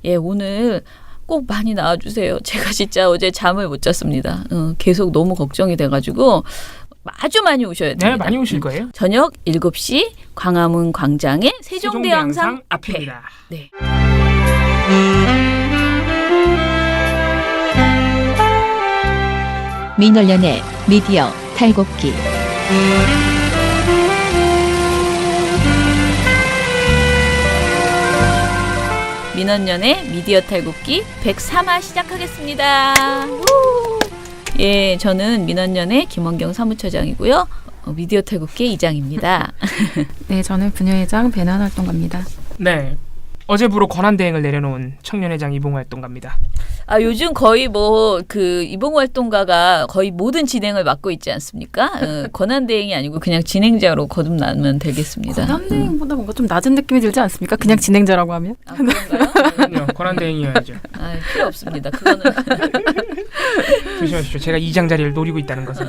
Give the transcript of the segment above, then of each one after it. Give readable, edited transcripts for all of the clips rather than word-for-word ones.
예, 오늘 꼭 많이 나와주세요. 제가 진짜 어제 잠을 못 잤습니다. 계속 너무 걱정이 돼가지고 아주 많이 오셔야 됩니다. 네, 많이 오실 거예요. 저녁 7시 광화문 광장의 세종대왕상 앞에. 앞입니다. 네. 민원련의 미디어 탈곡기. 민원연의 미디어 탈곡기 103화 시작하겠습니다. 예, 저는 민원연의 김원경 사무처장이고요. 미디어 탈곡기 이장입니다. 네, 저는 부녀회장 배난활동가입니다. 네, 어제부로 권한대행을 내려놓은 청년회장 이봉호 활동가입니다. 아, 요즘 거의 이봉호 활동가가 거의 모든 진행을 맡고 있지 않습니까? 권한대행이 아니고 그냥 진행자로 거듭나면 되겠습니다. 권한대행보다 뭔가 좀 낮은 느낌이 들지 않습니까? 그냥 진행자라고 하면? 아, 그런가요? 그럼요, 권한대행이어야죠. 아, 필요 없습니다. 그거는 조심하십시오. 제가 이장 자리를 노리고 있다는 것을.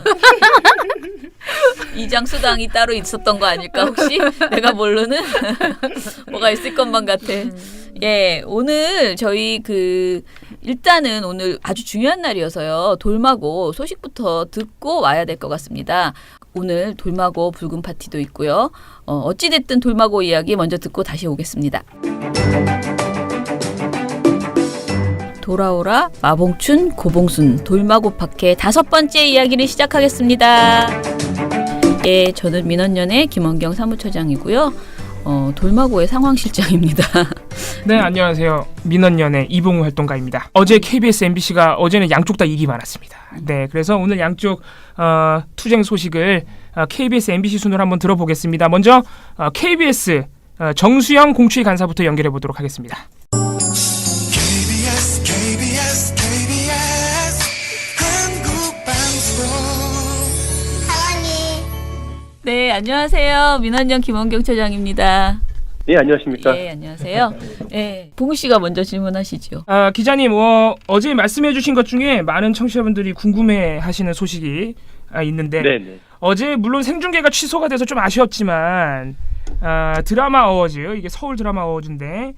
이장 수당이 따로 있었던 거 아닐까 혹시? 내가 모르는 뭐가 있을 것만 같아. 예, 오늘 저희 일단은 오늘 아주 중요한 날이어서요. 돌마고 소식부터 듣고 와야 될 것 같습니다. 오늘 돌마고 붉은 파티도 있고요. 어찌됐든 돌마고 이야기 먼저 듣고 다시 오겠습니다. 돌아오라 마봉춘 고봉순 돌마고 파케 5번째 이야기를 시작하겠습니다. 예, 저는 민원연의 김원경 사무처장이고요. 돌마고의 상황실장입니다. 네, 안녕하세요. 민원연의 이봉호 활동가입니다. 어제 KBS, MBC가 어제는 양쪽 다 이익이 많았습니다. 네, 그래서 오늘 양쪽 투쟁 소식을 KBS, MBC 순으로 한번 들어보겠습니다. 먼저 KBS 정수영 공추위 간사부터 연결해 보도록 하겠습니다. 네, 안녕하세요. 민원연 김원경 처장입니다. 네, 안녕하십니까. 예, 안녕하세요. 예, 봉우 씨가 먼저 질문하시죠. 기자님, 어제 말씀해 주신 것 중에 많은 청취자분들이 궁금해하시는 소식이 있는데 네네. 어제 물론 생중계가 취소가 돼서 좀 아쉬웠지만 드라마 어워즈, 이게 서울 드라마 어워즈인데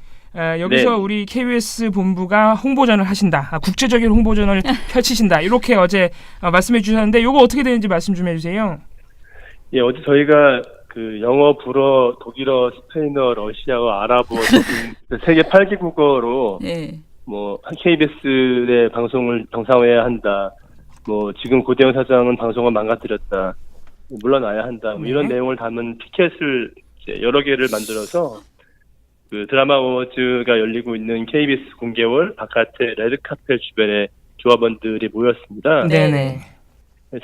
여기서 네. 우리 KBS 본부가 홍보전을 하신다. 국제적인 홍보전을 펼치신다. 이렇게 어제 말씀해 주셨는데 이거 어떻게 되는지 말씀 좀 해주세요. 예, 어제 저희가 영어, 불어, 독일어, 스페인어, 러시아어, 아랍어 세계 8개국어로 네. KBS의 방송을 정상화해야 한다. 지금 고대영 사장은 방송을 망가뜨렸다. 물러나야 한다. 이런 내용을 담은 피켓을 이제 여러 개를 만들어서 드라마 어워즈가 열리고 있는 KBS 공개월 바깥에 레드카펫 주변에 조합원들이 모였습니다. 네네.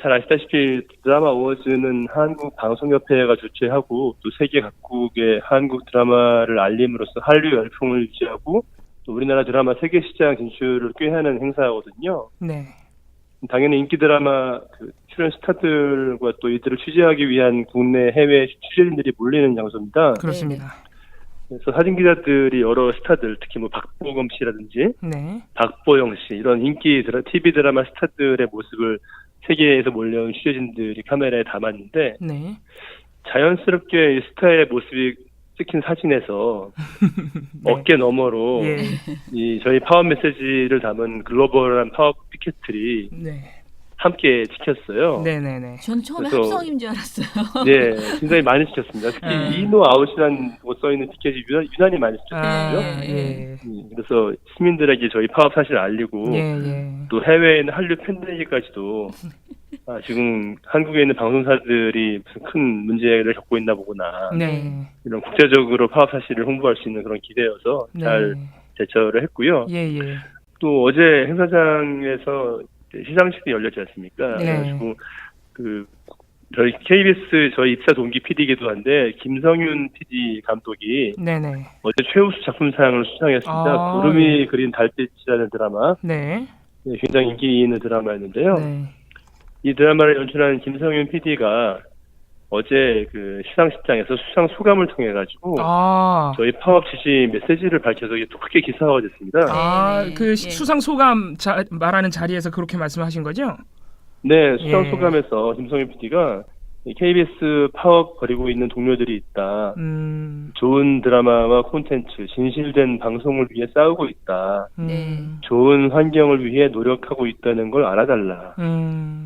잘 아시다시피 드라마 어워즈는 한국방송협회가 주최하고 또 세계 각국의 한국 드라마를 알림으로써 한류 열풍을 유지하고 또 우리나라 드라마 세계 시장 진출을 꾀하는 행사거든요. 네. 당연히 인기 드라마 출연 스타들과 또 이들을 취재하기 위한 국내 해외 취재진들이 몰리는 장소입니다. 그렇습니다. 그래서 사진 기자들이 여러 스타들, 특히 박보검 씨라든지 네. 박보영 씨 이런 인기 TV 드라마 스타들의 모습을 세계에서 몰려온 취재진들이 카메라에 담았는데 네. 자연스럽게 이 스타의 모습이 찍힌 사진에서 네. 어깨 너머로 예. 이 저희 파워 메시지를 담은 글로벌한 파워 피켓들이 네. 함께 찍혔어요. 네네네. 저는 처음에 그래서- 합성인 줄 알았어요. 네, 굉장히 많이 찍혔습니다. 특히 인노 아웃이라는 써 있는 피켓이 유난히 많이 찍혔거든요. 예. 그래서 시민들에게 저희 파업 사실을 알리고 예. 또 해외에 있는 한류 팬들에게까지도 지금 한국에 있는 방송사들이 무슨 큰 문제를 겪고 있나 보구나. 네. 이런 국제적으로 파업 사실을 홍보할 수 있는 그런 기대여서 잘 대처를 했고요. 예. 또 어제 행사장에서 시상식이 열렸지 않습니까? 네. 그래가지고 저희 KBS 저희 입사 동기 PD이기도 한데 김성윤 PD 감독이 네네. 어제 최우수 작품상을 수상했습니다. 구름이 그린 달빛이라는 드라마. 네. 네, 굉장히 인기 있는 드라마였는데요. 네. 이 드라마를 연출한 김성윤 PD가 어제 시상식장에서 수상 소감을 통해 가지고 저희 파업 지시 메시지를 밝혀서 이게 또 크게 기사화가 됐습니다. 수상 소감 말하는 자리에서 그렇게 말씀하신 거죠? 네, 수상 소감에서 김성윤 PD가 KBS 파업 벌이고 있는 동료들이 있다. 좋은 드라마와 콘텐츠, 진실된 방송을 위해 싸우고 있다. 네. 좋은 환경을 위해 노력하고 있다는 걸 알아달라.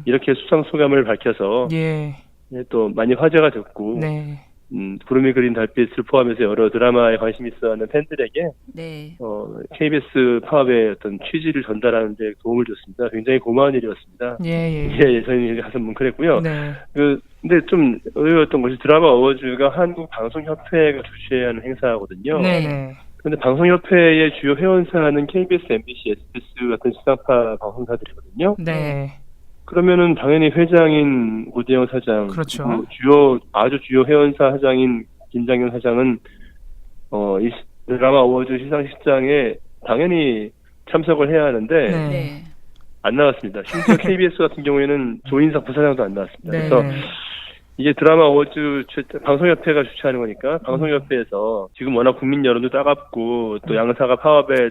이렇게 수상 소감을 밝혀서 예. 또 많이 화제가 됐고 네. 구름이 그린 달빛을 포함해서 여러 드라마에 관심 있어하는 팬들에게 네. KBS 파업의 어떤 취지를 전달하는 데 도움을 줬습니다. 굉장히 고마운 일이었습니다. 예. 예, 저희는 가서 뭉클했고요. 네. 근데 좀 의외였던 것이 드라마 어워즈가 한국방송협회가 주최하는 행사거든요. 네네. 근데 방송협회의 주요 회원사는 KBS, MBC, SBS 같은 지상파 방송사들이거든요. 네. 그러면은 당연히 회장인 고대영 사장, 그렇죠. 아주 주요 회원사 사장인 김장현 사장은 이 드라마 어워즈 시상식장에 당연히 참석을 해야 하는데 네. 네. 안 나왔습니다. 심지어 KBS 같은 경우에는 조인상 부사장도 안 나왔습니다. 네. 그래서 이게 드라마 어워즈 방송협회가 주최하는 거니까 방송협회에서 지금 워낙 국민 여론도 따갑고 또 양사가 파업에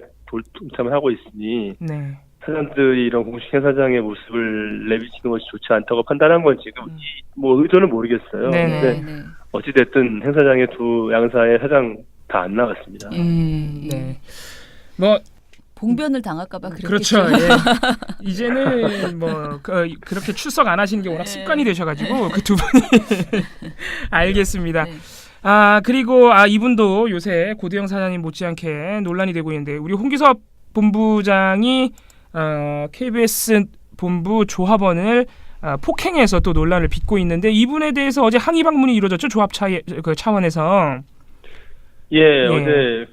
동참을 하고 있으니 네. 사장들이 이런 공식 행사장의 모습을 내비치는 것이 좋지 않다고 판단한 건지 뭐 의도는 모르겠어요. 네네. 근데 네. 어찌됐든 행사장에 두 양사의 사장 다 안 나갔습니다. 네. 뭐 봉변을 당할까봐 그랬겠죠. 그렇죠. 예. 이제는 뭐 그렇게 출석 안 하시는 게 워낙 습관이 되셔가지고 그 두 분이 알겠습니다. 네. 그리고 이분도 요새 고대영 사장님 못지않게 논란이 되고 있는데 우리 홍기섭 본부장이 KBS 본부 조합원을 폭행해서 또 논란을 빚고 있는데 이분에 대해서 어제 항의 방문이 이루어졌죠. 조합 차원에서. 예, 어제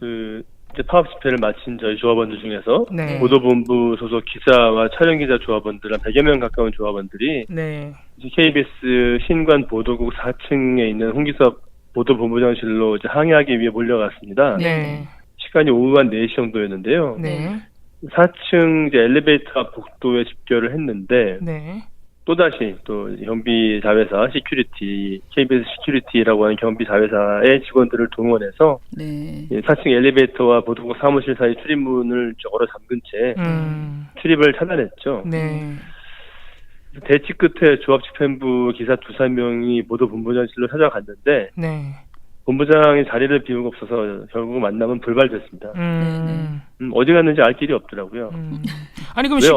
이제 파업 집회를 마친 저희 조합원들 중에서 네. 보도본부 소속 기자와 촬영기자 조합원들 한 100여 명 가까운 조합원들이 네. KBS 신관 보도국 4층에 있는 홍기섭 보도본부장실로 이제 항의하기 위해 몰려갔습니다. 네. 시간이 오후 한 4시 정도였는데요. 네. 4층 이제 엘리베이터 앞 복도에 집결을 했는데 네. 또다시 또 경비 자회사 시큐리티, KBS 시큐리티라고 하는 경비 자회사의 직원들을 동원해서 네. 4층 엘리베이터와 보도국 사무실 사이 출입문을 걸어 잠근 채 출입을 차단했죠. 네. 대치 끝에 조합 집행부 기사 2-3명이 보도 본부장실로 찾아갔는데 네. 본부장이 자리를 비우고 없어서 결국 만남은 불발됐습니다. 어디 갔는지 알 길이 없더라고요. 아니 그럼 왜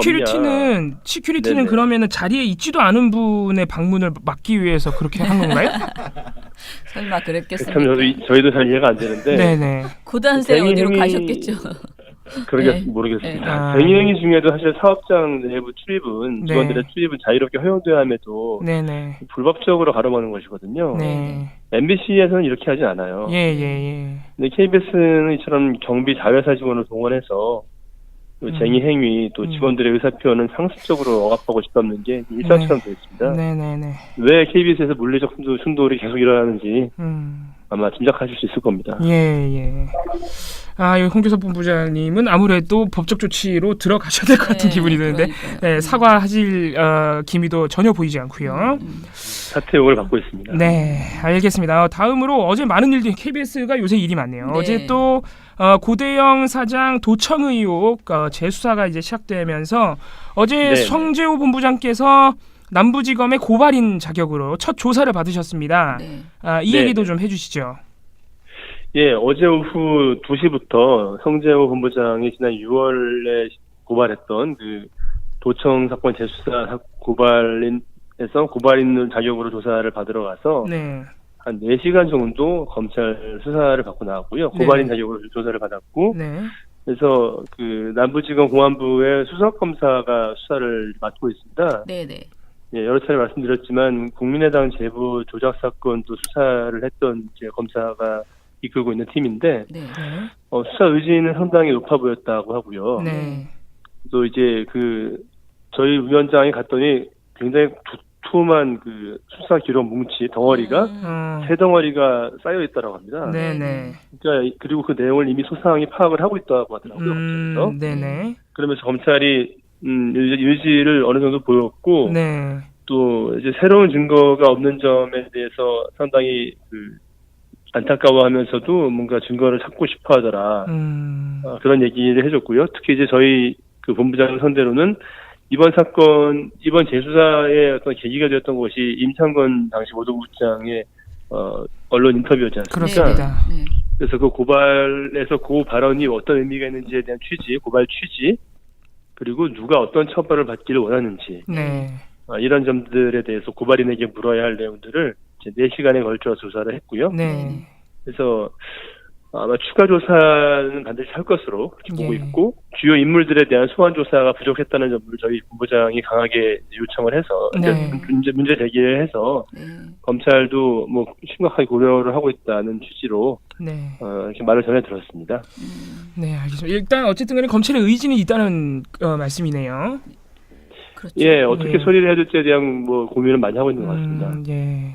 시큐리티는 네네. 그러면은 자리에 있지도 않은 분의 방문을 막기 위해서 그렇게 한 건가요? 설마 참 그랬겠습니까? 저희도 잘 이해가 안 되는데 네네. 고단세 어디로 행위- 가셨겠죠. 그러게 네. 모르겠습니다. 네. 행위 중에도 사실 사업장 내부 출입은 네. 직원들의 출입은 자유롭게 허용돼야 함에도 네네. 불법적으로 가로막는 것이거든요. 네. MBC에서는 이렇게 하진 않아요. 예. 근데 KBS는 이처럼 경비 자회사 직원을 동원해서 또 쟁의 행위 또 직원들의 의사표현은 상습적으로 억압하고 싶다는 게 일상처럼 되어 있습니다. 네네네. 왜 KBS에서 물리적 충돌이 계속 일어나는지 아마 짐작하실 수 있을 겁니다. 예. 이 홍기섭 본부장님은 아무래도 법적 조치로 들어가셔야 될 것 같은 기분이 드는데 네, 사과하실 기미도 전혀 보이지 않고요. 사퇴 욕을 받고 있습니다. 네, 알겠습니다. 다음으로 어제 많은 일들이 KBS가 요새 일이 많네요. 네. 어제 또 고대영 사장 도청 의혹 재수사가 이제 시작되면서 어제 네. 성재호 본부장께서 남부지검의 고발인 자격으로 첫 조사를 받으셨습니다. 네. 이 네. 얘기도 좀 해주시죠. 예, 어제 오후 2시부터 성재호 본부장이 지난 6월에 고발했던 그 도청 사건 재수사 고발인에서 고발인 자격으로 조사를 받으러 가서 네. 한 4시간 정도 검찰 수사를 받고 나왔고요. 고발인 네. 자격으로 조사를 받았고 네. 그래서 그 남부지검 공안부의 수석검사가 수사를 맡고 있습니다. 네네. 예, 여러 차례 말씀드렸지만 국민의당 제보 조작 사건도 수사를 했던 이제 검사가 이끌고 있는 팀인데 네. 수사 의지는 상당히 높아 보였다고 하고요. 네. 또 이제 그 저희 위원장이 갔더니 굉장히 두툼한 그 수사 기록 뭉치 덩어리가 세 덩어리가 쌓여 있다고 합니다. 네네. 그러니까 그리고 그 내용을 이미 소상하게 파악을 하고 있다고 하더라고요. 검찰에서. 네네. 그러면서 검찰이 의지를 어느 정도 보였고 네. 또 이제 새로운 증거가 없는 점에 대해서 상당히 그 안타까워하면서도 뭔가 증거를 찾고 싶어하더라. 그런 얘기를 해줬고요. 특히 이제 저희 그 본부장 선대로는 이번 재수사의 어떤 계기가 되었던 것이 임창건 당시 모도부장의 언론 인터뷰였지 않습니까? 그렇습니다. 네. 그래서 그 고발에서 그 발언이 어떤 의미가 있는지에 대한 고발 취지, 그리고 누가 어떤 처벌을 받기를 원하는지, 네. 이런 점들에 대해서 고발인에게 물어야 할 내용들을 이제 4시간에 걸쳐 조사를 했고요. 네. 그래서 아마 추가 조사는 반드시 할 것으로 그렇게 보고 예. 있고, 주요 인물들에 대한 소환 조사가 부족했다는 점을 저희 본부장이 강하게 요청을 해서 네. 문제 제기를 해서 네. 검찰도 뭐 심각하게 고려를 하고 있다는 취지로 네. 이렇게 말을 전해 들었습니다. 네, 알겠습니다. 일단 어쨌든 간에 검찰의 의지는 있다는 말씀이네요. 그렇죠. 예, 어떻게 예. 처리를 해야 될지에 대한 뭐 고민을 많이 하고 있는 것 같습니다. 예.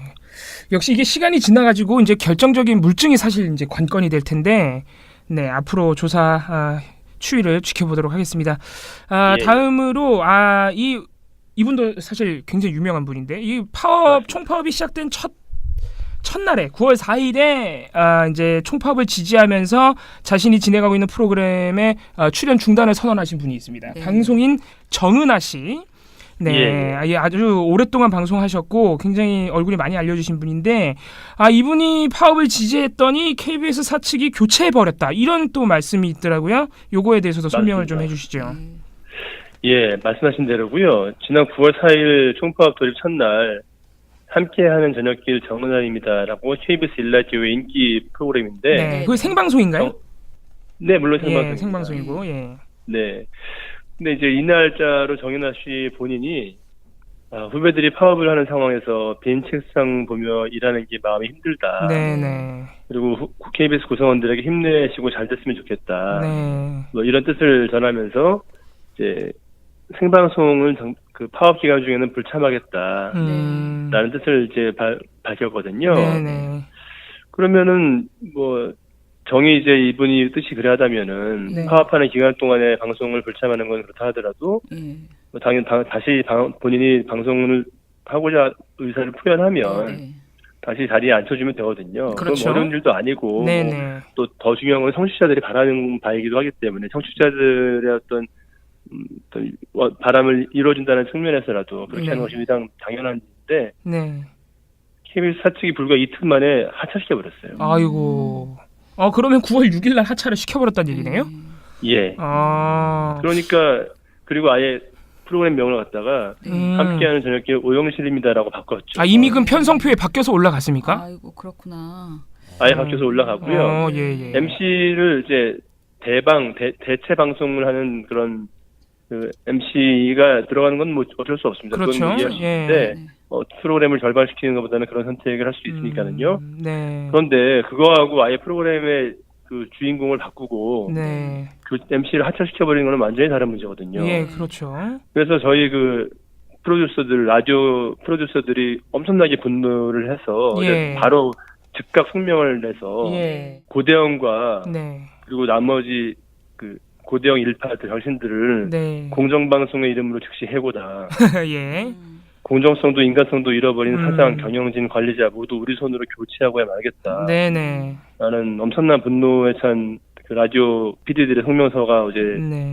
역시 이게 시간이 지나가지고 이제 결정적인 물증이 사실 이제 관건이 될 텐데, 네, 앞으로 조사 추이를 지켜보도록 하겠습니다. 예. 다음으로 이분도 사실 굉장히 유명한 분인데, 이 총파업이 시작된 첫날에 9월 4일에 이제 총파업을 지지하면서 자신이 진행하고 있는 프로그램에 출연 중단을 선언하신 분이 있습니다. 네. 방송인 정은하 씨. 네, 예. 아주 오랫동안 방송하셨고 굉장히 얼굴이 많이 알려주신 분인데, 이분이 파업을 지지했더니 KBS 사측이 교체해버렸다, 이런 또 말씀이 있더라고요. 요거에 대해서도 설명을 좀 해주시죠. 예, 말씀하신 대로고요. 지난 9월 4일 총파업 돌입 첫날 함께하는 저녁길 정은아입니다라고 KBS 일라디오의 인기 프로그램인데, 네, 그게 생방송인가요? 네, 물론 예, 생방송입니다. 생방송이고, 예. 네. 근데 이제 이 날짜로 정윤아 씨 본인이 후배들이 파업을 하는 상황에서 빈 책상 보며 일하는 게 마음이 힘들다. 네. 그리고 KBS 구성원들에게 힘내시고 잘 됐으면 좋겠다. 네. 뭐 이런 뜻을 전하면서 이제 생방송을 그 파업 기간 중에는 불참하겠다. 라는 뜻을 이제 밝혔거든요. 네네. 그러면은 뭐 정이 이제 이분이 뜻이 그래하다면은 네. 파업하는 기간 동안에 방송을 불참하는 건 그렇다 하더라도 뭐 다시 본인이 방송을 하고자 의사를 표현하면 다시 자리에 앉혀주면 되거든요. 그렇죠. 그건 어려운 일도 아니고 네네. 또 더 중요한 건 청취자들이 바라는 바이기도 하기 때문에 청취자들의 어떤 바람을 이루어준다는 측면에서라도 그렇게 하는 것이 가장 당연한 일인데, 네. KBS 사측이 불과 이틀 만에 하차시켜버렸어요. 아이고. 그러면 9월 6일 날 하차를 시켜버렸다는 얘기네요? 예. 그러니까 그리고 아예 프로그램 명을 갖다가 함께하는 저녁길 오영실입니다라고 바꿨죠. 이미 그럼 편성표에 바뀌어서 올라갔습니까? 아이고, 그렇구나. 아예 바뀌어서 올라가고요. 예. MC를 이제 대체 방송을 하는 그런 그 MC가 들어가는 건 뭐 어쩔 수 없습니다. 그렇죠. 그건 이해할 수 있는데 프로그램을 절반시키는 것보다는 그런 선택을 할 수 있으니까는요. 네. 그런데 그거하고 아예 프로그램의 그 주인공을 바꾸고 네. 그 MC를 하차시켜버리는 건 완전히 다른 문제거든요. 예, 그렇죠. 그래서 저희 그 라디오 프로듀서들이 엄청나게 분노를 해서 예. 바로 즉각 성명을 내서 예. 고대영과 네. 그리고 나머지 그 고대영 일파들 당신들을 네. 공정방송의 이름으로 즉시 해고다. 예. 공정성도 인간성도 잃어버린 사장, 경영진, 관리자 모두 우리 손으로 교체하고야 말겠다. 네네. 라는 엄청난 분노에 찬 그 라디오 PD들의 성명서가 어제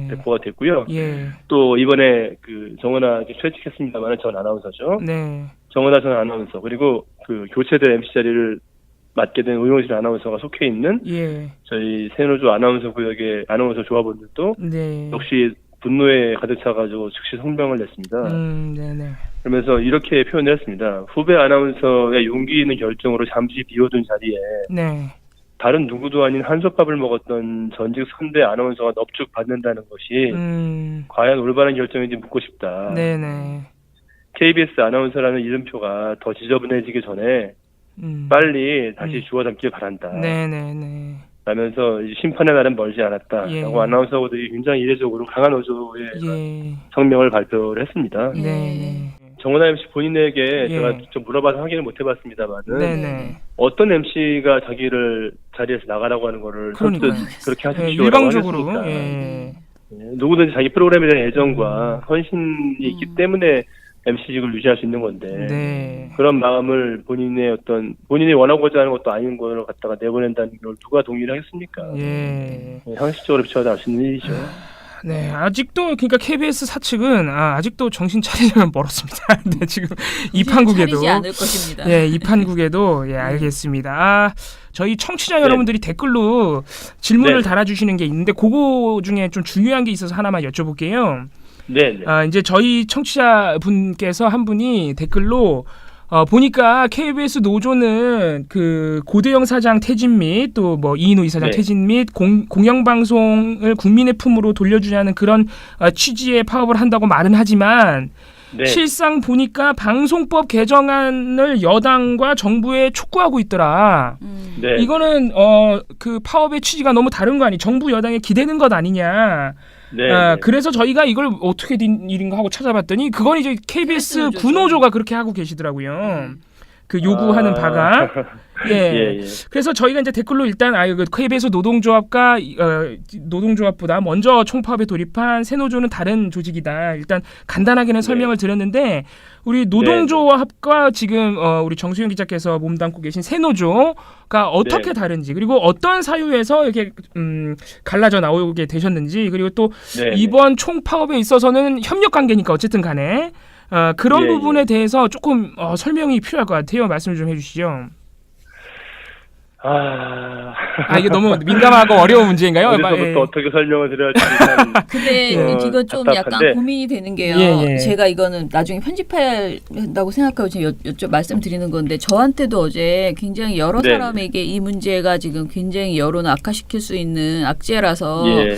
배포가 됐고요. 예. 또 이번에 그 정은아 퇴직했습니다만 전 아나운서죠. 네. 정은아 전 아나운서 그리고 그 교체된 MC 자리를 맡게 된 오영실 아나운서가 속해 있는 예. 저희 새노조 아나운서 구역의 아나운서 조합원들도 네. 역시 분노에 가득 차가지고 즉시 성명을 냈습니다. 네네. 그러면서 이렇게 표현을 했습니다. 후배 아나운서의 용기 있는 결정으로 잠시 비워둔 자리에 네. 다른 누구도 아닌 한솥밥을 먹었던 전직 선배 아나운서가 넙죽 받는다는 것이 과연 올바른 결정인지 묻고 싶다. 네네. KBS 아나운서라는 이름표가 더 지저분해지기 전에 빨리 다시 주워 담길 바란다. 네네네. 라면서 심판의 날은 멀지 않았다. 예. 라고 아나운서들이 굉장히 이례적으로 강한 어조의 예. 성명을 발표를 했습니다. 네. 정은아 MC 본인에게 예. 제가 좀 물어봐서 확인을 못 해봤습니다만은 네네. 어떤 MC가 자기를 자리에서 나가라고 하는 거를 선뜻 그러니까요. 그렇게 하십시오. 예, 일방적으로. 예. 누구든지 자기 프로그램에 대한 애정과 헌신이 있기 때문에 MC직을 유지할 수 있는 건데 네. 그런 마음을 본인이 원하고자 하는 것도 아닌 걸 갖다가 내보낸다는 걸 누가 동의를 하겠습니까? 예. 상식적으로 비춰야 할 수 있는 일이죠. 네, 아직도 그러니까 KBS 사측은 아직도 정신 차리려면 멀었습니다. 네, 지금 이 판국에도 차리지 않을 것입니다. 예, 이 판국에도 예, 알겠습니다. 저희 청취자 여러분들이 댓글로 질문을 네. 달아주시는 게 있는데 그거 중에 좀 중요한 게 있어서 하나만 여쭤볼게요. 네. 이제 저희 청취자 분께서 한 분이 댓글로 보니까 KBS 노조는 그 고대영 사장 퇴진 및 또 뭐 이인우 이사장 네. 퇴진 및 공영방송을 국민의 품으로 돌려주자는 그런 취지의 파업을 한다고 말은 하지만 네. 실상 보니까 방송법 개정안을 여당과 정부에 촉구하고 있더라. 네. 이거는 그 파업의 취지가 너무 다른 거 아니? 정부 여당에 기대는 것 아니냐? 네. 그래서 저희가 이걸 어떻게 된 일인가 하고 찾아봤더니 그건 이제 KBS 노조죠. 구노조가 그렇게 하고 계시더라고요. 그 요구하는 바가. 예. 예. 그래서 저희가 이제 댓글로 일단 그 KBS 노동조합과 노동조합보다 먼저 총파업에 돌입한 새노조는 다른 조직이다. 일단 간단하게는 설명을 드렸는데 우리 노동조합과 지금 우리 정수영 기자께서 몸담고 계신 새노조가 어떻게 다른지 그리고 어떤 사유에서 이렇게 갈라져 나오게 되셨는지 그리고 또 네. 이번 총파업에 있어서는 협력 관계니까 어쨌든 간에 그런 예, 부분에 예. 대해서 조금 설명이 필요할 것 같아요. 말씀 좀 해주시죠. 이게 너무 민감하고 어려운 문제인가요? 어디서부터 어떻게 설명을 드려야 할지 근데 이거 좀 약간 답답한데. 고민이 되는 게요. 예. 제가 이거는 나중에 편집한다고 생각하고 지금 말씀드리는 건데 저한테도 어제 굉장히 여러 네. 사람에게 이 문제가 지금 굉장히 여론을 악화시킬 수 있는 악재라서 예.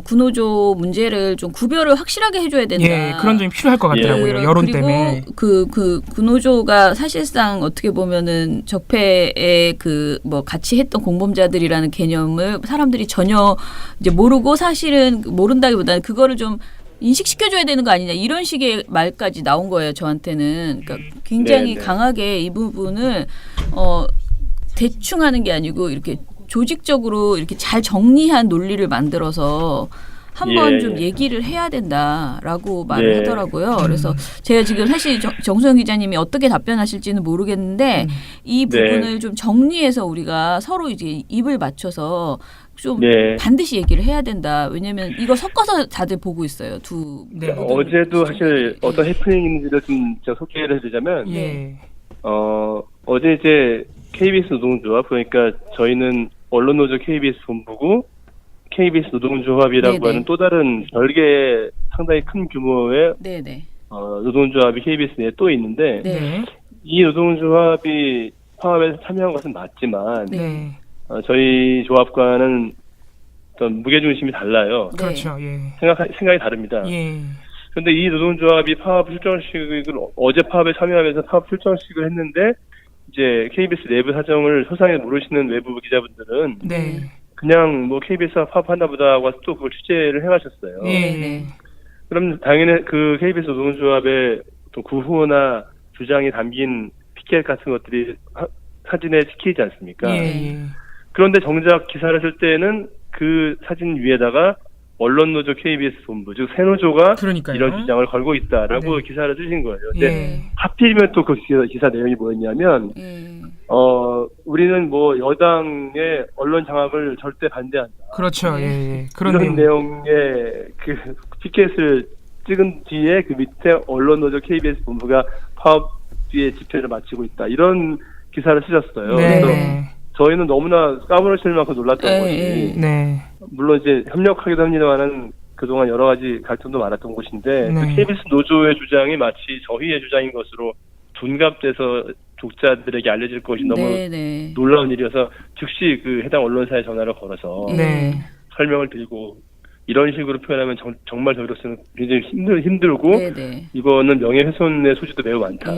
구노조 문제를 좀 구별을 확실하게 해줘야 된다. 예, 그런 점이 필요할 것 같더라고요. 여론 그리고 때문에. 그 구노조가 사실상 어떻게 보면은 적폐에 뭐 같이 했던 공범자들이라는 개념을 사람들이 전혀 이제 모르고 사실은 모른다기보다는 그거를 좀 인식시켜줘야 되는 거 아니냐 이런 식의 말까지 나온 거예요. 저한테는 그러니까 굉장히 네. 강하게 이 부분을 대충 하는 게 아니고 이렇게 조직적으로 이렇게 잘 정리한 논리를 만들어서 한번 좀 얘기를 해야 된다라고 말을 하더라고요. 그래서 제가 지금 사실 정수영 기자님이 어떻게 답변하실지는 모르겠는데 이 부분을 좀 정리해서 우리가 서로 이제 입을 맞춰서 좀 반드시 얘기를 해야 된다. 왜냐하면 이거 섞어서 다들 보고 있어요. 어제도 사실 어떤 해프닝인지를 좀 제가 소개를 해드리자면 어제 이제 KBS 노동조합 그러니까 저희는 언론노조 KBS 본부고 KBS 노동조합이라고 하는 또 다른 별개의 상당히 큰 규모의 노동조합이 KBS 내에 또 있는데 이 노동조합이 파업에 참여한 것은 맞지만 저희 조합과는 어떤 무게중심이 달라요. 그렇죠. 생각이 다릅니다. 그런데 이 노동조합이 파업 출정식을 어제 파업에 참여하면서 파업 출정식을 했는데 이제 KBS 내부 사정을 소상히 모르시는 외부 기자분들은 그냥 뭐 KBS가 파업한다 보다 하고 또 그걸 취재를 해가셨어요. 그럼 당연히 그 KBS 노동조합의 또 구호나 주장이 담긴 피켓 같은 것들이 사진에 찍히지 않습니까? 그런데 정작 기사를 쓸 때는 그 사진 위에다가 언론노조 KBS 본부, 즉 새노조가 이런 주장을 걸고 있다라고 기사를 쓰신 거예요. 근데 하필이면 또 그 기사 내용이 뭐였냐면 우리는 뭐 여당의 언론 장악을 절대 반대한다. 그렇죠. 그런 이런 내용의 그 피켓을 찍은 뒤에 그 밑에 언론노조 KBS 본부가 파업 뒤에 집회를 마치고 있다. 이런 기사를 쓰셨어요. 그래서 저희는 너무나 까무러칠 만큼 놀랐던 것이 물론 이제 협력하기도 합니다만은 그동안 여러 가지 갈등도 많았던 곳인데 그 KBS 노조의 주장이 마치 저희의 주장인 것으로 둔갑돼서 독자들에게 알려질 것이 너무 놀라운 일이어서 즉시 그 해당 언론사에 전화를 걸어서 설명을 드리고 이런 식으로 표현하면 정말 저희로서는 굉장히 힘들고 이거는 명예훼손의 소지도 매우 많다.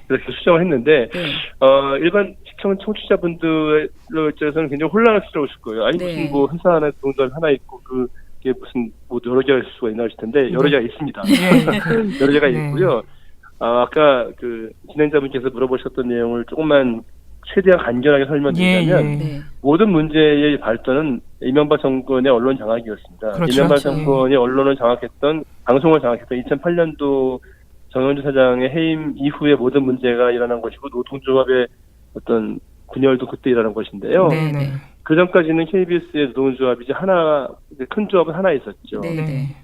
그래서 수정을 했는데 일반 청취자분들 입장에서는 굉장히 혼란스러우실 거예요. 아니 무슨 뭐 회사 하나 노동조합 하나 있고 그게 무슨 뭐 여러 개가 있을 수가 있나 하실 텐데 여러 개가 있습니다. 여러 개가 있고요. 아까 그 진행자분께서 물어보셨던 내용을 조금만 최대한 간결하게 설명드리자면 모든 문제의 발단은 이명박 정권의 언론 장악이었습니다. 이명박 정권이 언론을 장악했던 방송을 장악했던 2008년도 정영주 사장의 해임 이후에 모든 문제가 일어난 것이고 노동조합의 어떤 분열도 그때 일어난 것인데요. 그 전까지는 KBS의 노동조합이 이제 큰 조합은 하나 있었죠. 네. 네.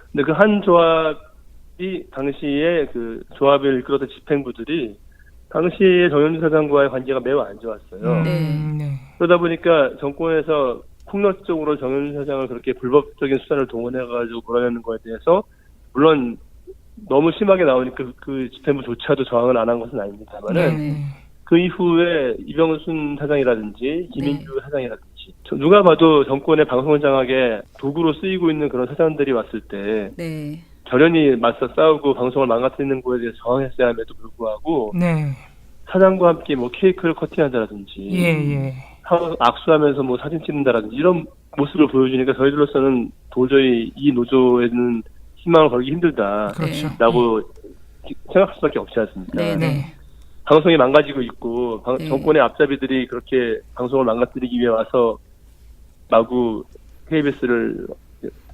근데 그 한 조합이 당시에 그 조합을 이끌었던 집행부들이 당시에 정현주 사장과의 관계가 매우 안 좋았어요. 네. 그러다 보니까 정권에서 폭력적으로 정현주 사장을 그렇게 불법적인 수단을 동원해가지고 몰아내는 거에 대해서 물론 너무 심하게 나오니까 그 집행부조차도 저항을 안 한 것은 아닙니다만은 네. 그 이후에 이병순 사장이라든지 김인주 사장이라든지 누가 봐도 정권의 방송을 장악에 도구로 쓰이고 있는 그런 사장들이 왔을 때 네. 결연히 맞서 싸우고 방송을 망가뜨리는 거에 대해서 저항했어야 함에도 불구하고 네. 사장과 함께 뭐 케이크를 커팅한다라든지 예. 악수하면서 뭐 사진 찍는다라든지 이런 모습을 보여주니까 저희들로서는 도저히 이 노조에는 희망을 걸기 힘들다라고 그렇죠. 생각할 수밖에 없지 않습니까? 네. 방송이 망가지고 있고 네. 정권의 앞잡이들이 그렇게 방송을 망가뜨리기 위해 와서 마구 KBS를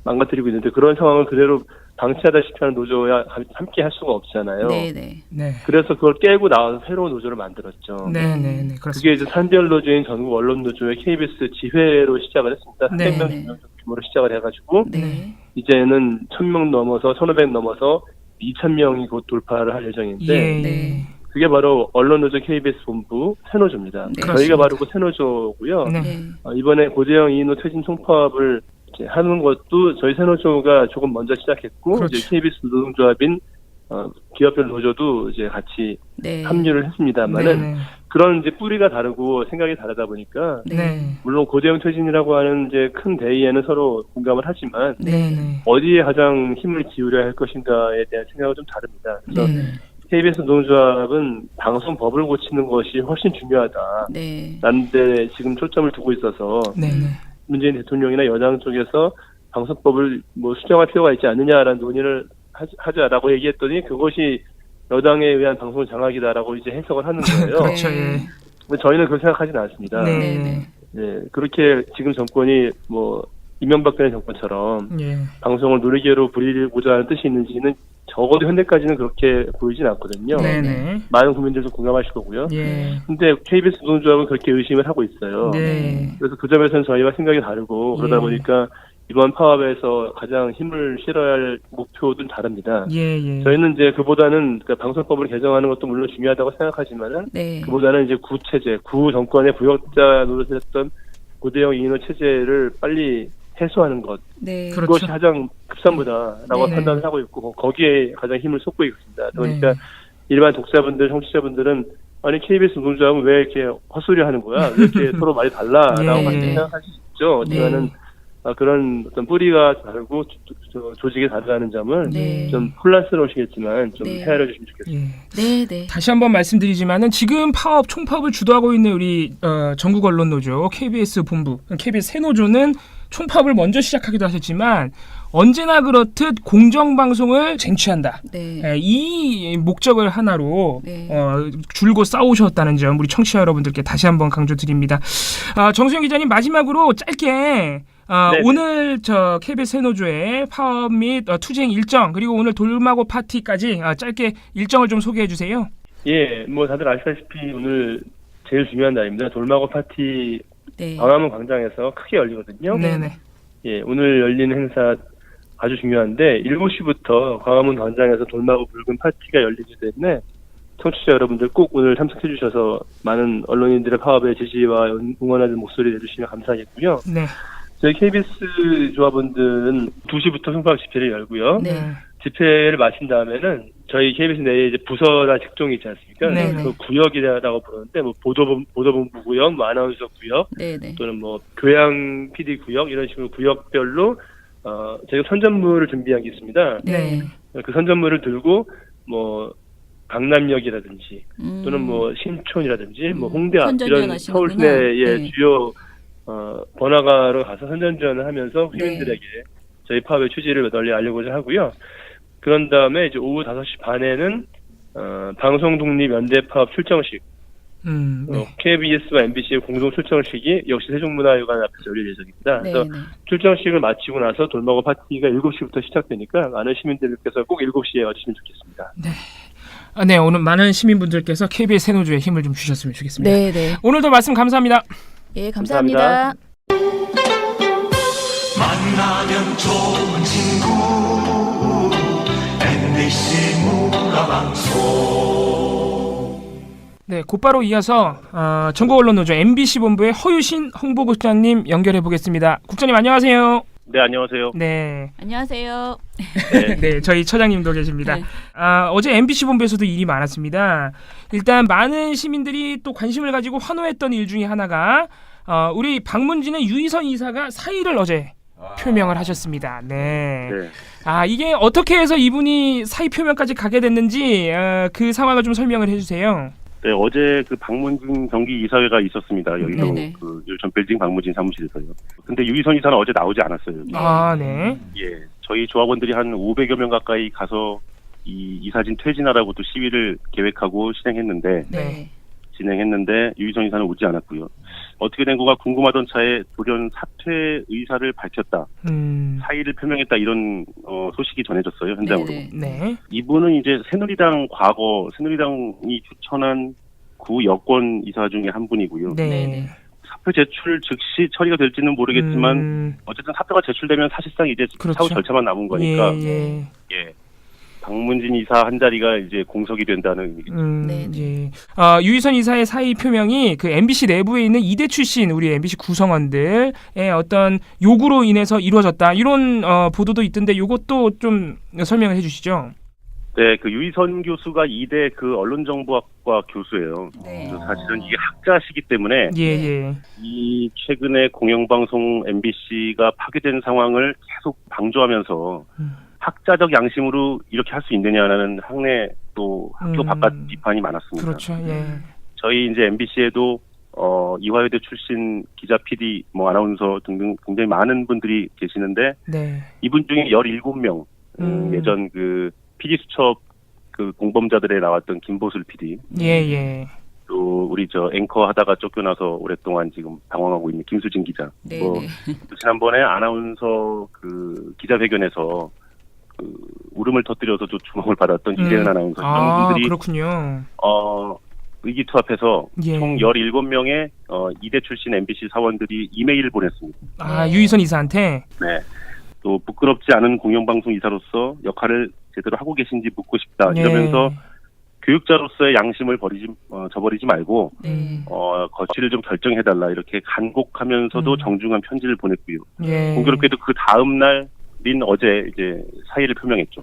망가뜨리고 있는데 그런 상황을 그대로 방치하다시피 하는 노조와 함께 할 수가 없잖아요. 네. 그래서 그걸 깨고 나와서 새로운 노조를 만들었죠. 네. 그렇습니다. 그게 이제 산별 노조인 전국 언론 노조의 KBS 지회로 시작을 했습니다. 네. 300명 규모로 시작을 해가지고 네. 이제는 1,000명 넘어서 1,500 넘어서 2,000명이 곧 돌파를 할 예정인데 예. 그게 바로 언론노조 KBS 본부 새노조입니다. 네. 저희가 바로 그 새노조고요. 네. 이번에 고대영 이인호 퇴진 총파업을 이제 하는 것도 저희 새노조가 조금 먼저 시작했고 그렇죠. 이제 KBS 노동조합인 기업별 노조도 이제 같이 네. 합류를 했습니다만은 네. 그런 이제 뿌리가 다르고 생각이 다르다 보니까 네. 물론 고대영 퇴진이라고 하는 이제 큰 대의에는 서로 공감을 하지만 네. 어디에 가장 힘을 기울여야 할 것인가에 대한 생각은 좀 다릅니다. 그래서 네. KBS 노동조합은 방송법을 고치는 것이 훨씬 중요하다. 네. 라는데 지금 초점을 두고 있어서 네. 문재인 대통령이나 여당 쪽에서 방송법을 뭐 수정할 필요가 있지 않느냐라는 논의를 하자라고 얘기했더니 그것이 여당에 의한 방송 장악이다라고 이제 해석을 하는 거예요. 그렇죠. 예. 근데 저희는 그렇게 생각하지는 않습니다. 네. 네, 그렇게 지금 정권이 뭐 이명박 전 정권처럼 예. 방송을 노리개로 부리고자 하는 뜻이 있는지는 적어도 현재까지는 그렇게 보이진 않거든요. 네. 많은 국민들도 공감하실 거고요. 예. 근데 KBS 노동조합은 그렇게 의심을 하고 있어요. 네. 그래서 그 점에서는 저희와 생각이 다르고 그러다 예. 보니까 이번 파업에서 가장 힘을 실어야 할 목표도 다릅니다. 예. 저희는 이제 그보다는 그러니까 방송법을 개정하는 것도 물론 중요하다고 생각하지만은 네. 그보다는 이제 구체제, 구 정권의 부역자 노릇을 했던 고대영 이인호 체제를 빨리 해소하는 것. 네. 그렇죠. 그것이 가장 급선무다라고 네. 판단을 하고 있고 거기에 가장 힘을 쏟고 있습니다. 그러니까 일반 독자분들, 청취자분들은 아니 KBS 노동조합은 왜 이렇게 헛소리 하는 거야? 왜 이렇게 서로 말이 달라라고 예. 생각할 수 있죠. 하지만은 그런 어떤 뿌리가 다르고 조직이 다르다는 점을 네. 좀 혼란스러우시겠지만 좀 네. 헤아려 주시면 좋겠습니다. 예. 네. 다시 한번 말씀드리지만은 지금 총파업을 주도하고 있는 우리 전국 언론 노조 KBS 본부, KBS 새노조는 총파업을 먼저 시작하기도 하셨지만 언제나 그렇듯 공정방송을 쟁취한다. 네. 이 목적을 하나로 네. 줄곧 싸우셨다는 점 우리 청취자 여러분들께 다시 한번 강조드립니다. 정수영 기자님 마지막으로 짧게 네네. 오늘 저 KBS 새노조의 파업 및 투쟁 일정 그리고 오늘 돌마고 파티까지 짧게 일정을 좀 소개해 주세요. 예, 뭐 다들 아시다시피 오늘 제일 중요한 날입니다. 돌마고 파티 네. 광화문 광장에서 크게 열리거든요. 네네. 예, 오늘 열리는 행사 아주 중요한데 7시부터 광화문 광장에서 돌마고 붉은 파티가 열리기 때문에 청취자 여러분들 꼭 오늘 참석해 주셔서 많은 언론인들의 파업에 지지와 응원하는 목소리 내주시면 감사하겠고요. 네. 저희 KBS 조합원들은 2시부터 총파업 집회를 열고요. 네. 집회를 마친 다음에는 저희 KBS 내에 이제 부서나 직종이 있지 않습니까? 네. 그 구역이라고 부르는데 뭐 보도본부 구역, 뭐 아나운서 구역, 네. 또는 뭐 교양 PD 구역 이런 식으로 구역별로 저희가 선전물을 준비한 게 있습니다. 네. 그 선전물을 들고 뭐 강남역이라든지 또는 뭐 신촌이라든지 뭐 홍대 앞 이런 서울 시내의 네. 주요 번화가로 가서 선전지원을 하면서 시민들에게 저희 파업의 취지를 널리 알리고자 하고요. 그런 다음에 이제 오후 5시 반에는 방송독립연대 파업 출정식, 네. KBS와 MBC의 공동 출정식이 역시 세종문화회관 앞에서 열릴 예정입니다. 네. 그래서 출정식을 마치고 나서 돌마고 파티가 7시부터 시작되니까 많은 시민들께서 꼭 7시에 와주시면 좋겠습니다. 네, 오늘 많은 시민분들께서 KBS 새노조에 힘을 좀 주셨으면 좋겠습니다. 네. 오늘도 말씀 감사합니다. 예, 감사합니다. 만나면 좋은 친구 MBC 문화방송. 네, 곧바로 이어서 전국 언론 노조 MBC 본부의 허유신 홍보국장님 연결해 보겠습니다. 국장님 안녕하세요. 네, 안녕하세요. 네, 안녕하세요. 네, 저희 처장님도 계십니다. 네. 어제 MBC 본부에서도 일이 많았습니다. 일단 많은 시민들이 또 관심을 가지고 환호했던 일 중에 하나가 우리 방문진의 유희선 이사가 사의를 어제 표명을 하셨습니다. 네. 네. 이게 어떻게 해서 이분이 사의 표명까지 가게 됐는지 그 상황을 좀 설명을 해주세요. 네, 어제 그 방문진 경기 이사회가 있었습니다. 여기서 네네. 그 율전 빌딩 방문진 사무실에서요. 근데 유희선 이사는 어제 나오지 않았어요. 여기. 네. 예, 저희 조합원들이 한 500여 명 가까이 가서 이 이사진 퇴진하라고 또 시위를 계획하고 네. 진행했는데 유희선 이사는 오지 않았고요. 어떻게 된 거가 궁금하던 차에 돌연 사퇴 의사를 밝혔다, 사의를 표명했다 이런 소식이 전해졌어요, 현장으로. 네네. 네. 이분은 이제 새누리당이 추천한 구 여권 이사 중에 한 분이고요. 네. 사표 제출 즉시 처리가 될지는 모르겠지만 어쨌든 사표가 제출되면 사실상 이제 그렇죠. 사후 절차만 남은 거니까 예. 방문진 이사 한 자리가 이제 공석이 된다는 의미겠죠. 예. 유희선 이사의 사의 표명이 그 MBC 내부에 있는 이대 출신 우리 MBC 구성원들의 어떤 요구로 인해서 이루어졌다 이런 보도도 있던데 이것도 좀 설명을 해주시죠. 네, 그 유희선 교수가 이대 그 언론정보학과 교수예요. 네. 그래서 사실은 이게 학자시기 때문에 예. 이 최근에 공영방송 MBC가 파괴된 상황을 계속 방조하면서 학자적 양심으로 이렇게 할 수 있느냐라는 학내 또 학교 바깥 비판이 많았습니다. 그렇죠. 예. 저희 이제 MBC에도 이화여대 출신 기자, PD, 아나운서 등등 굉장히 많은 분들이 계시는데 네. 이분 중에 17명 예전 그 PD 수첩 그 공범자들에 나왔던 김보슬 PD, 예. 또 우리 저 앵커 하다가 쫓겨나서 오랫동안 지금 방황하고 있는 김수진 기자. 네. 지난번에 아나운서 그 기자회견에서 그 울음을 터뜨려서도 주목을 받았던 이재은 아나운서 이런 분들이 그렇군요. 의기투합해서 예. 총 17명의 이대 출신 MBC 사원들이 이메일을 보냈습니다. 유희선 이사한테. 네. 또 부끄럽지 않은 공영방송 이사로서 역할을 제대로 하고 계신지 묻고 싶다 이러면서 교육자로서의 양심을 저버리지 말고 거취를 좀 결정해달라 이렇게 간곡하면서도 정중한 편지를 보냈고요. 공교롭게도 그 다음 날인 어제 이제 사의를 표명했죠.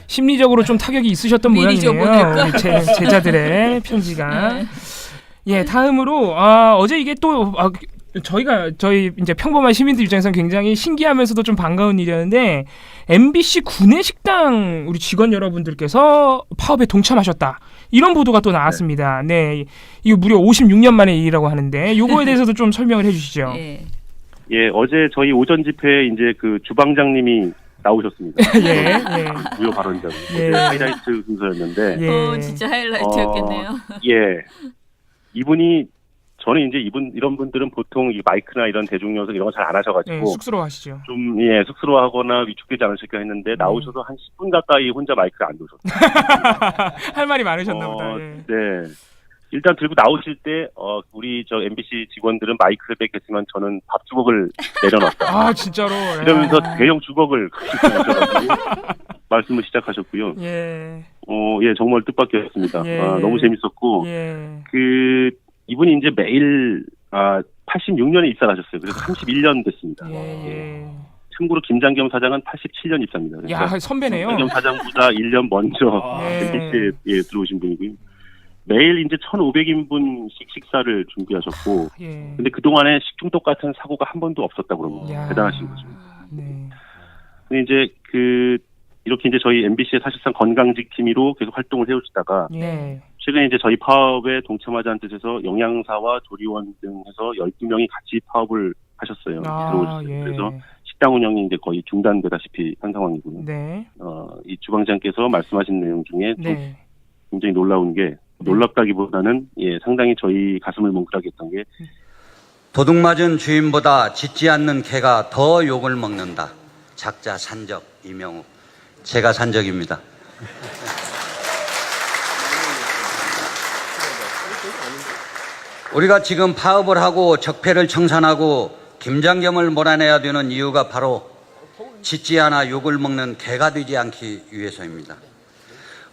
심리적으로 좀 타격이 있으셨던 미리 좀 모양이네요. 보낼까? 제자들의 편지가. 예, 다음으로 어제 이게 또 저희 이제 평범한 시민들 입장에서는 굉장히 신기하면서도 좀 반가운 일이었는데 MBC 구내식당 우리 직원 여러분들께서 파업에 동참하셨다 이런 보도가 또 나왔습니다. 네, 이거 무려 56년 만의 일이라고 하는데 요거에 대해서도 좀 설명을 해주시죠. 예, 어제 저희 오전 집회에 이제 그 주방장님이 나오셨습니다. 무효 발언자로. 하이라이트 순서였는데. 진짜 하이라이트였겠네요. 이분이 저는 이제 이런 분들은 보통 이 마이크나 이런 대중연설 이런 거 잘 안 하셔가지고 쑥스러워하시죠. 좀 쑥스러워하거나 위축되지 않으실까 했는데 나오셔서 한 10분 가까이 혼자 마이크를 안 놓으셨어요. 할 말이 많으셨나 보다. 네. 일단 들고 나오실 때 우리 저 MBC 직원들은 마이크를 뺏겼지만 저는 밥 주걱을 내려놨다. 진짜로. 이러면서 대형 주걱을 가져가지고 말씀을 시작하셨고요. 정말 뜻밖이었습니다. 너무 재밌었고 이분이 이제 매일 86년에 입사를 하셨어요. 그래서 31년 됐습니다. 참고로 김장겸 사장은 87년 입사입니다. 야, 선배네요. 김장겸 사장보다 1년 먼저 MBC에 들어오신 분이고요. 매일 이제 1,500인분씩 식사를 준비하셨고, 근데 그동안에 식중독 같은 사고가 한 번도 없었다고 그럽니다. 대단하신 거죠. 근데 이제 이렇게 이제 저희 MBC의 사실상 건강직 팀으로 계속 활동을 해오시다가, 최근에 이제 저희 파업에 동참하자는 뜻에서 영양사와 조리원 등 해서 12명이 같이 파업을 하셨어요. 들어오셨어요. 그래서 식당 운영이 이제 거의 중단되다시피 한 상황이고요. 이 주방장께서 말씀하신 내용 중에 좀 굉장히 놀라운 게, 놀랍다기보다는 상당히 저희 가슴을 뭉클하게 했던 게 도둑맞은 주인보다 짖지 않는 개가 더 욕을 먹는다. 작자 산적 이명욱. 제가 산적입니다. 우리가 지금 파업을 하고 적폐를 청산하고 김장겸을 몰아내야 되는 이유가 바로 짖지 않아 욕을 먹는 개가 되지 않기 위해서입니다.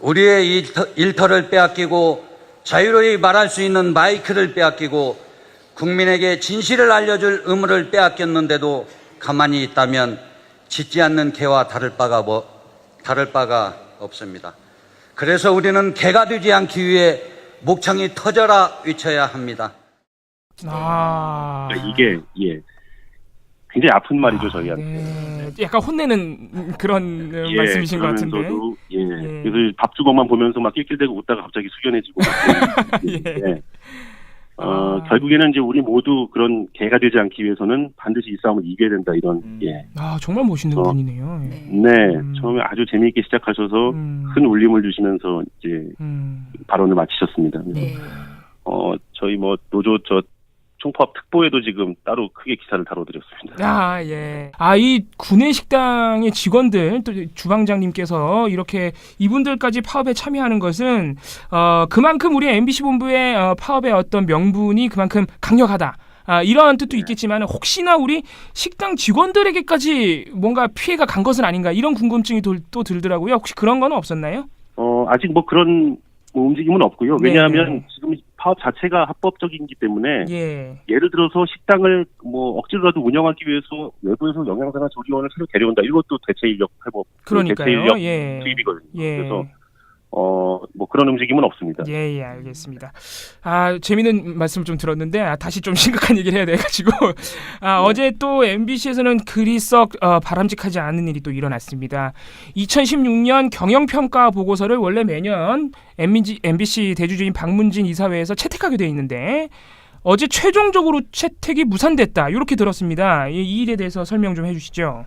우리의 일터를 빼앗기고 자유로이 말할 수 있는 마이크를 빼앗기고 국민에게 진실을 알려줄 의무를 빼앗겼는데도 가만히 있다면 짖지 않는 개와 다를 바가 없습니다. 그래서 우리는 개가 되지 않기 위해 목청이 터져라 외쳐야 합니다. 아. 이게 굉장히 아픈 말이죠 저희한테. 네. 약간 혼내는 그런 말씀이신 것 같은데. 그러면서도 그래서 밥주걱만 보면서 막 낄낄대고 웃다가 갑자기 숙연해지고. 예. 결국에는 이제 우리 모두 그런 개가 되지 않기 위해서는 반드시 이 싸움을 이겨야 된다 이런. 아 정말 멋있는 분이네요. 예. 네, 처음에 아주 재미있게 시작하셔서 큰 울림을 주시면서 이제 발언을 마치셨습니다. 네. 저희 뭐 노조 총파업 특보에도 지금 따로 크게 기사를 다뤄드렸습니다. 아, 예. 이 구내식당의 직원들, 또 주방장님께서 이렇게 이분들까지 파업에 참여하는 것은, 그만큼 우리 MBC 본부의 파업의 어떤 명분이 그만큼 강력하다. 이런 뜻도 있겠지만, 혹시나 우리 식당 직원들에게까지 뭔가 피해가 간 것은 아닌가, 이런 궁금증이 또 들더라고요. 혹시 그런 건 없었나요? 아직 뭐 그런 움직임은 없고요. 왜냐하면 지금 파업 자체가 합법적이기 때문에 예를 들어서 식당을 뭐 억지로라도 운영하기 위해서 외부에서 영양사나 조리원을 새로 데려온다. 이것도 대체 인력 회복, 대체 인력 투입이거든요. 그래서 뭐 그런 움직임은 없습니다. 예, 알겠습니다. 재미있는 말씀 좀 들었는데 다시 좀 심각한 얘기를 해야 돼가지고 어제 또 MBC에서는 그리 썩 바람직하지 않은 일이 또 일어났습니다. 2016년 경영평가 보고서를 원래 매년 MBC 대주주인 박문진 이사회에서 채택하게 돼 있는데 어제 최종적으로 채택이 무산됐다 이렇게 들었습니다. 이 일에 대해서 설명 좀 해주시죠.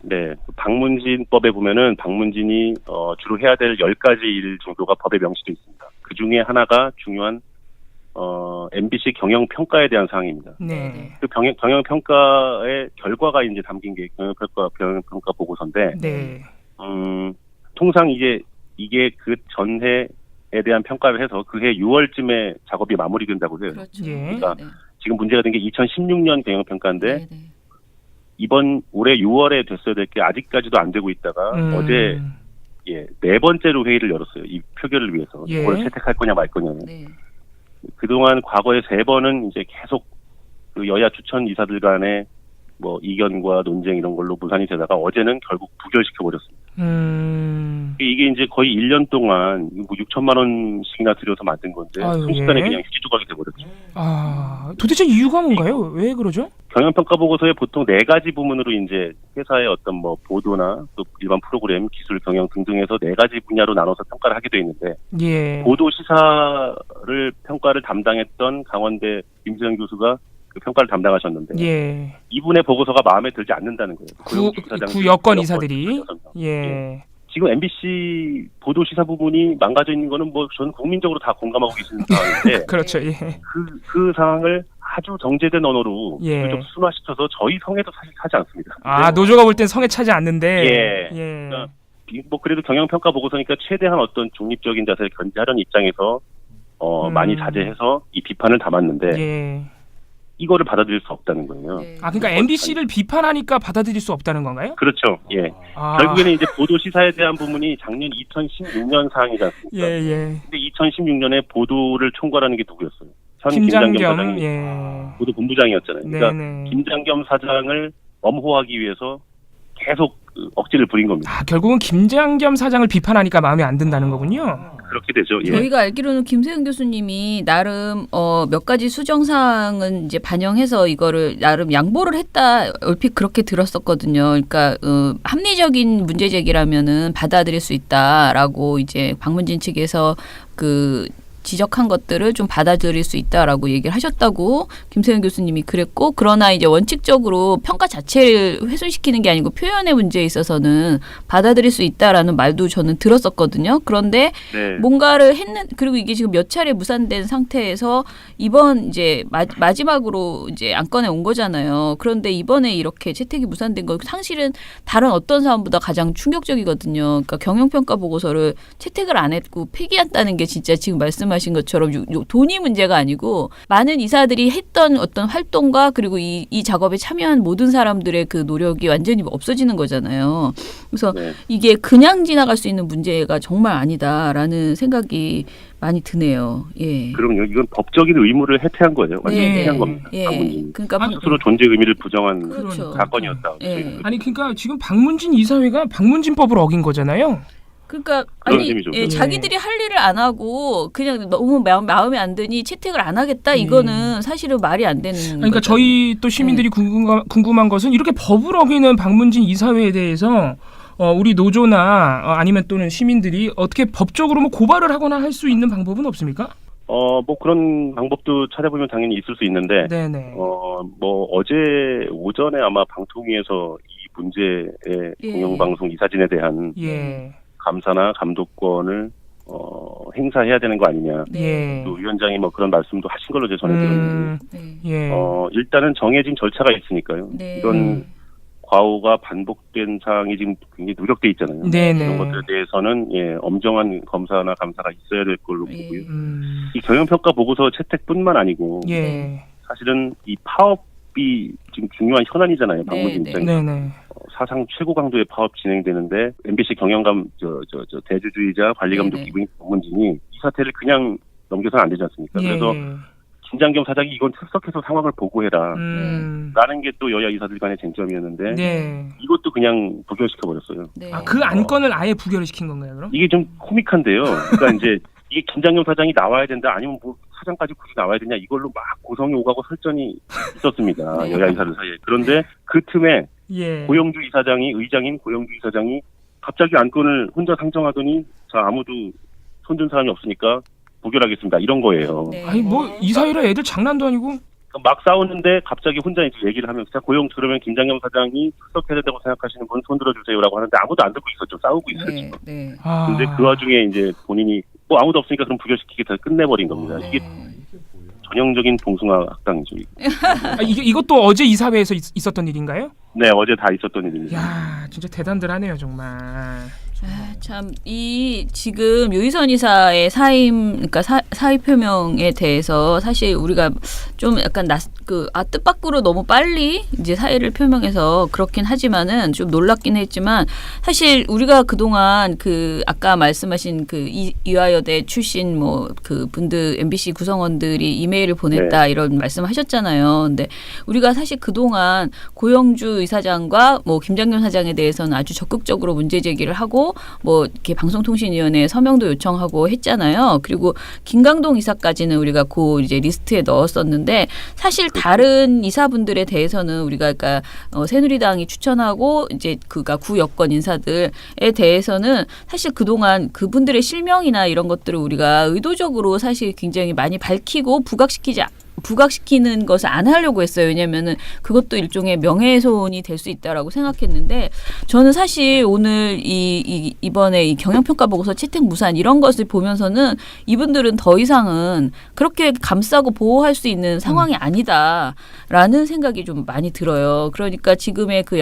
네, 박문진법에 보면은 박문진이 주로 해야 될 10가지 일 정도가 법에 명시되어 있습니다. 그 중에 하나가 중요한 MBC 경영평가에 대한 사항입니다. 네. 그 경영평가의 결과가 이제 담긴 게 경영평가 보고서인데, 통상 이게 그 전해에 대한 평가를 해서 그해 6월쯤에 작업이 마무리된다고 해요. 그렇죠. 그러니까 지금 문제가 된 게 2016년 경영평가인데. 이번 올해 6월에 됐어야 될 게 아직까지도 안 되고 있다가 어제 4번째로 회의를 열었어요. 이 표결을 위해서. 이걸 채택할 거냐 말 거냐. 그동안 과거에 3번은 이제 계속 그 여야 추천 이사들 간의 뭐 이견과 논쟁 이런 걸로 무산이 되다가 어제는 결국 부결시켜 버렸습니다. 이게 이제 거의 1년 동안 6천만 원씩이나 들여서 만든 건데 순식간에 그냥 휴지 조각이 돼버렸죠. 도대체 이유가 뭔가요? 왜 그러죠? 경영평가 보고서에 보통 4가지 부문으로 이제 회사의 어떤 뭐 보도나 또 일반 프로그램, 기술, 경영 등등에서 4가지 분야로 나눠서 평가를 하게 돼 있는데 보도 시사를 평가를 담당했던 강원대 김수영 교수가 그 평가를 담당하셨는데 이분의 보고서가 마음에 들지 않는다는 거예요. 구 여권 이사들이 지금 MBC 보도 시사 부분이 망가져 있는 거는 뭐 전 국민적으로 다 공감하고 계시는 상황인데 그렇죠. 그 상황을 아주 정제된 언어로 좀 순화시켜서 저희 성에도 사실 차지 않습니다. 노조가 볼 땐 성에 차지 않는데 그러니까 뭐 그래도 경영평가 보고서니까 최대한 어떤 중립적인 자세를 견지하려는 입장에서 많이 자제해서 이 비판을 담았는데 이거를 받아들일 수 없다는 거예요. 그러니까 MBC를 비판하니까 받아들일 수 없다는 건가요? 그렇죠. 결국에는 이제 보도 시사에 대한 부분이 작년 2016년 사항이지 않습니까? 근데 2016년에 보도를 총괄하는 게 누구였어요? 현 김장겸 사장이 보도 본부장이었잖아요. 그러니까 김장겸 사장을 엄호하기 위해서 계속 억지를 부린 겁니다. 결국은 김장겸 사장을 비판하니까 마음에 안 든다는 거군요. 그렇게 되죠. 저희가 알기로는 김세윤 교수님이 나름 몇 가지 수정사항은 이제 반영해서 이거를 나름 양보를 했다 얼핏 그렇게 들었었거든요. 그러니까 합리적인 문제 제기라면은 받아들일 수 있다라고 이제 박문진 측에서 그 지적한 것들을 좀 받아들일 수 있다라고 얘기를 하셨다고 김세윤 교수님이 그랬고 그러나 이제 원칙적으로 평가 자체를 훼손시키는 게 아니고 표현의 문제에 있어서는 받아들일 수 있다라는 말도 저는 들었었거든요. 그런데 뭔가를 했는 그리고 이게 지금 몇 차례 무산된 상태에서 이번 이제 마지막으로 이제 안건에 온 거잖아요. 그런데 이번에 이렇게 채택이 무산된 건 사실은 다른 어떤 사안보다 가장 충격적이거든요. 그러니까 경영평가 보고서를 채택을 안 했고 폐기한다는 게 진짜 지금 말씀하신 말씀하신 것처럼 돈이 문제가 아니고 많은 이사들이 했던 어떤 활동과 그리고 이 작업에 참여한 모든 사람들의 그 노력이 완전히 없어지는 거잖아요. 그래서 네. 이게 그냥 지나갈 수 있는 문제가 정말 아니다라는 생각이 많이 드네요. 예. 그럼요. 이건 법적인 의무를 해태한 거예요. 완전히 네, 해태한 네. 겁니다. 예. 방문진. 그러니까 스스로 존재 의미를 부정한 그렇죠. 사건이었다. 예. 아니 그러니까 지금 박문진 이사회가 박문진법을 어긴 거잖아요. 그러니까 그런 아니 셈이죠. 예, 네. 자기들이 할 일을 안 하고 그냥 너무 마음에 안 드니 채택을 안 하겠다 이거는 사실은 말이 안 되는 그러니까 거죠. 저희 또 시민들이 궁금한 것은 이렇게 법을 어기는 박문진 이사회에 대해서 우리 노조나 아니면 또는 시민들이 어떻게 법적으로 뭐 고발을 하거나 할 수 있는 방법은 없습니까? 뭐 그런 방법도 찾아보면 당연히 있을 수 있는데, 네네. 뭐 어제 오전에 아마 방통위에서 이 문제의 예. 공영방송 이사진에 대한 예. 감사나 감독권을 행사해야 되는 거 아니냐. 예. 또 위원장이 뭐 그런 말씀도 하신 걸로 제가 전해드렸는데, 네. 예. 일단은 정해진 절차가 있으니까요. 네. 이런 과오가 반복된 사항이 지금 굉장히 누적돼 있잖아요. 네네. 이런 것들에 대해서는 엄정한 검사나 감사가 있어야 될 걸로 예. 보고요. 이 경영평가 보고서 채택뿐만 아니고 예. 사실은 이 파업이 지금 중요한 현안이잖아요. 방문진 네, 입장에서. 네네. 사상 최고 강도의 파업 진행되는데 MBC 경영감 대주주이자 관리감독 네네. 기구인 방문진이 이 사태를 그냥 넘겨서는 안 되지 않습니까? 예. 그래서 김장겸 사장이 이건 출석해서 상황을 보고해라. 라는 게 또 여야 이사들 간의 쟁점이었는데 네. 이것도 그냥 부결시켜 버렸어요. 네. 그 안건을 아예 부결을 시킨 건가요, 그럼? 이게 좀 코믹한데요. 그러니까 이제 이게 김장겸 사장이 나와야 된다, 아니면 뭐 사장까지 굳이 나와야 되냐, 이걸로 막 고성이 오가고 설전이 있었습니다. 네. 여야 이사들 사이에. 그런데 그 틈에 예. 고영주 이사장이, 의장인 고영주 이사장이 갑자기 안건을 혼자 상정하더니 자, 아무도 손든 사람이 없으니까 부결하겠습니다. 이런 거예요. 네. 아니 뭐 이사회라 애들 장난도 아니고. 막 싸우는데 갑자기 혼자 이제 얘기를 하면서 자, 고영주 그러면 김장겸 사장이 출석해야 된다고 생각하시는 분 손 들어주세요라고 하는데 아무도 안 듣고 있었죠. 싸우고 있어요. 네. 지금. 네. 근데 그 와중에 이제 본인이 뭐 아무도 없으니까 그럼 부결시키겠다 끝내버린 겁니다. 네. 이게 전형적인 봉숭아 학당이죠. 이것도 어제 이사회에서 있었던 일인가요? 네, 어제 다 있었던 일입니다. 야, 진짜 대단들 하네요, 정말. 참, 지금 유희선 이사의 사임, 그러니까 사의 표명에 대해서 사실 우리가 좀 약간 뜻밖으로 너무 빨리 이제 사의를 표명해서 그렇긴 하지만은 좀 놀랍긴 했지만 사실 우리가 그동안 아까 말씀하신 이화여대 출신 그 분들, MBC 구성원들이 이메일을 보냈다 이런 말씀 하셨잖아요. 근데 우리가 사실 그동안 고영주 이사장과 김장겸 사장에 대해서는 아주 적극적으로 문제 제기를 하고 이렇게 방송통신위원회에 서명도 요청하고 했잖아요. 그리고 김강동 이사까지는 우리가 이제 리스트에 넣었었는데 사실 다른 이사분들에 대해서는 우리가 새누리당이 추천하고 이제 구 여권 인사들에 대해서는 사실 그동안 그분들의 실명이나 이런 것들을 우리가 의도적으로 사실 굉장히 많이 밝히고 부각시키는 것을 안 하려고 했어요. 왜냐면은 그것도 일종의 명예훼손이 될 수 있다라고 생각했는데 저는 사실 오늘 이번에 이 경영평가 보고서 채택 무산 이런 것을 보면서는 이분들은 더 이상은 그렇게 감싸고 보호할 수 있는 상황이 아니다라는 생각이 좀 많이 들어요. 그러니까 지금의 구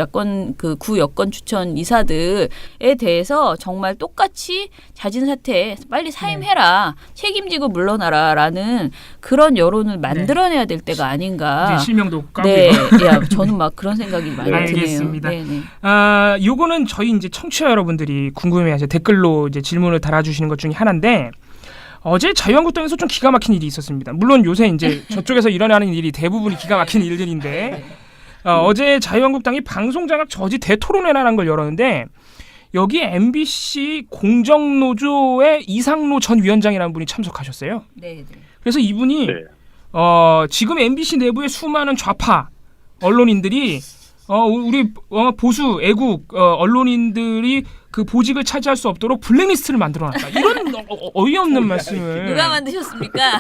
여권 추천 이사들에 대해서 정말 똑같이 자진 사퇴 빨리 사임해라, 되책임지고 물러나라라는 그런 여론을 만들어내야 될 때가 아닌가. 이제 실명도 까고요. 네, 저는 막 그런 생각이 많이 알겠습니다. 드네요. 네네. 요거는 저희 이제 청취자 여러분들이 궁금해하셔 댓글로 이제 질문을 달아주시는 것 중에 하나인데 어제 자유한국당에서 좀 기가 막힌 일이 있었습니다. 물론 요새 이제 저쪽에서 일어나는 일이 대부분이 기가 막힌 일들인데 어제 자유한국당이 방송장악 저지 대토론회라는 걸 열었는데 여기에 MBC 공정노조의 이상로 전 위원장이라는 분이 참석하셨어요. 네. 그래서 이분이 네. 지금 MBC 내부의 수많은 좌파 언론인들이 우리 보수 애국 언론인들이 그 보직을 차지할 수 없도록 블랙리스트를 만들어놨다. 이런 어이없는 말씀을 누가 만드셨습니까?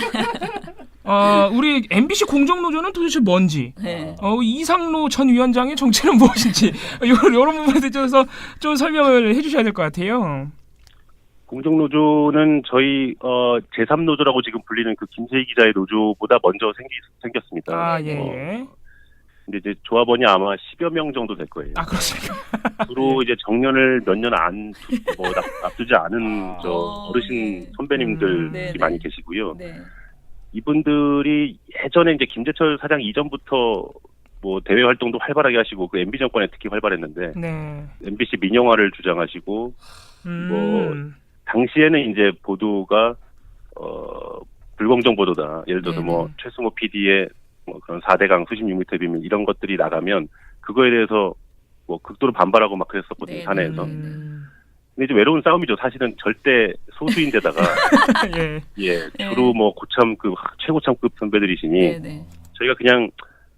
우리 MBC 공정노조는 도대체 뭔지, 네. 이상로 전 위원장의 정체는 무엇인지 이런 부분에 대해서 좀 설명을 해주셔야 될 것 같아요. 공정노조는 저희 제3노조라고 지금 불리는 그 김세희 기자의 노조보다 먼저 생겼습니다. 예. 근데 이제 조합원이 아마 10여 명 정도 될 거예요. 아, 그렇습니까? 주로 이제 정년을 몇 년 앞두지 않은 저 어르신 네. 선배님들이 네, 네. 많이 계시고요. 네. 이분들이 예전에 이제 김재철 사장 이전부터 뭐 대외 활동도 활발하게 하시고 그 MB 정권에 특히 활발했는데 네. MBC 민영화를 주장하시고 당시에는 이제 보도가 불공정 보도다. 예를 들어서 네네. 뭐 최승호 PD의 뭐 그런 4대강 수십 6m 비밀 이런 것들이 나가면 그거에 대해서 뭐 극도로 반발하고 막 그랬었거든요. 네네. 사내에서. 네. 근데 이제 외로운 싸움이죠. 사실은 절대 소수인데다가 예. 예 주로 뭐 고참급 최고참급 선배들이시니 네, 네. 저희가 그냥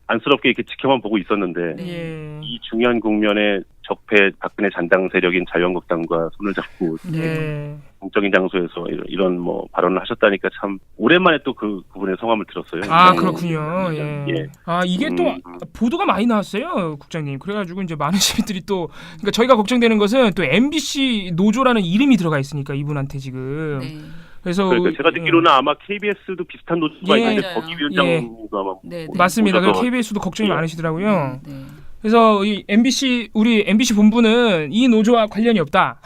안쓰럽게 이렇게 지켜만 보고 있었는데 네. 예. 이 중요한 국면에 적폐 박근혜 잔당 세력인 자유한국당과 손을 잡고 예. 공적인 장소에서 이런 뭐 발언을 하셨다니까 참 오랜만에 또 그분의 성함을 들었어요. 아, 굉장히. 그렇군요. 예. 예. 아, 이게 또 보도가 많이 나왔어요, 국장님. 그래가지고 이제 많은 시민들이 또, 그러니까 저희가 걱정되는 것은 또 MBC 노조라는 이름이 들어가 있으니까 이분한테 지금. 네. 그래서 그러니까 제가 듣기로는 아마 KBS도 비슷한 노조가 예. 있는데 맞아요. 거기 위원장도 아마 네, 네. 맞습니다. 오셔서 그 KBS도 걱정이 예. 많으시더라고요. 네. 그래서 이 우리 MBC 본부는 이 노조와 관련이 없다.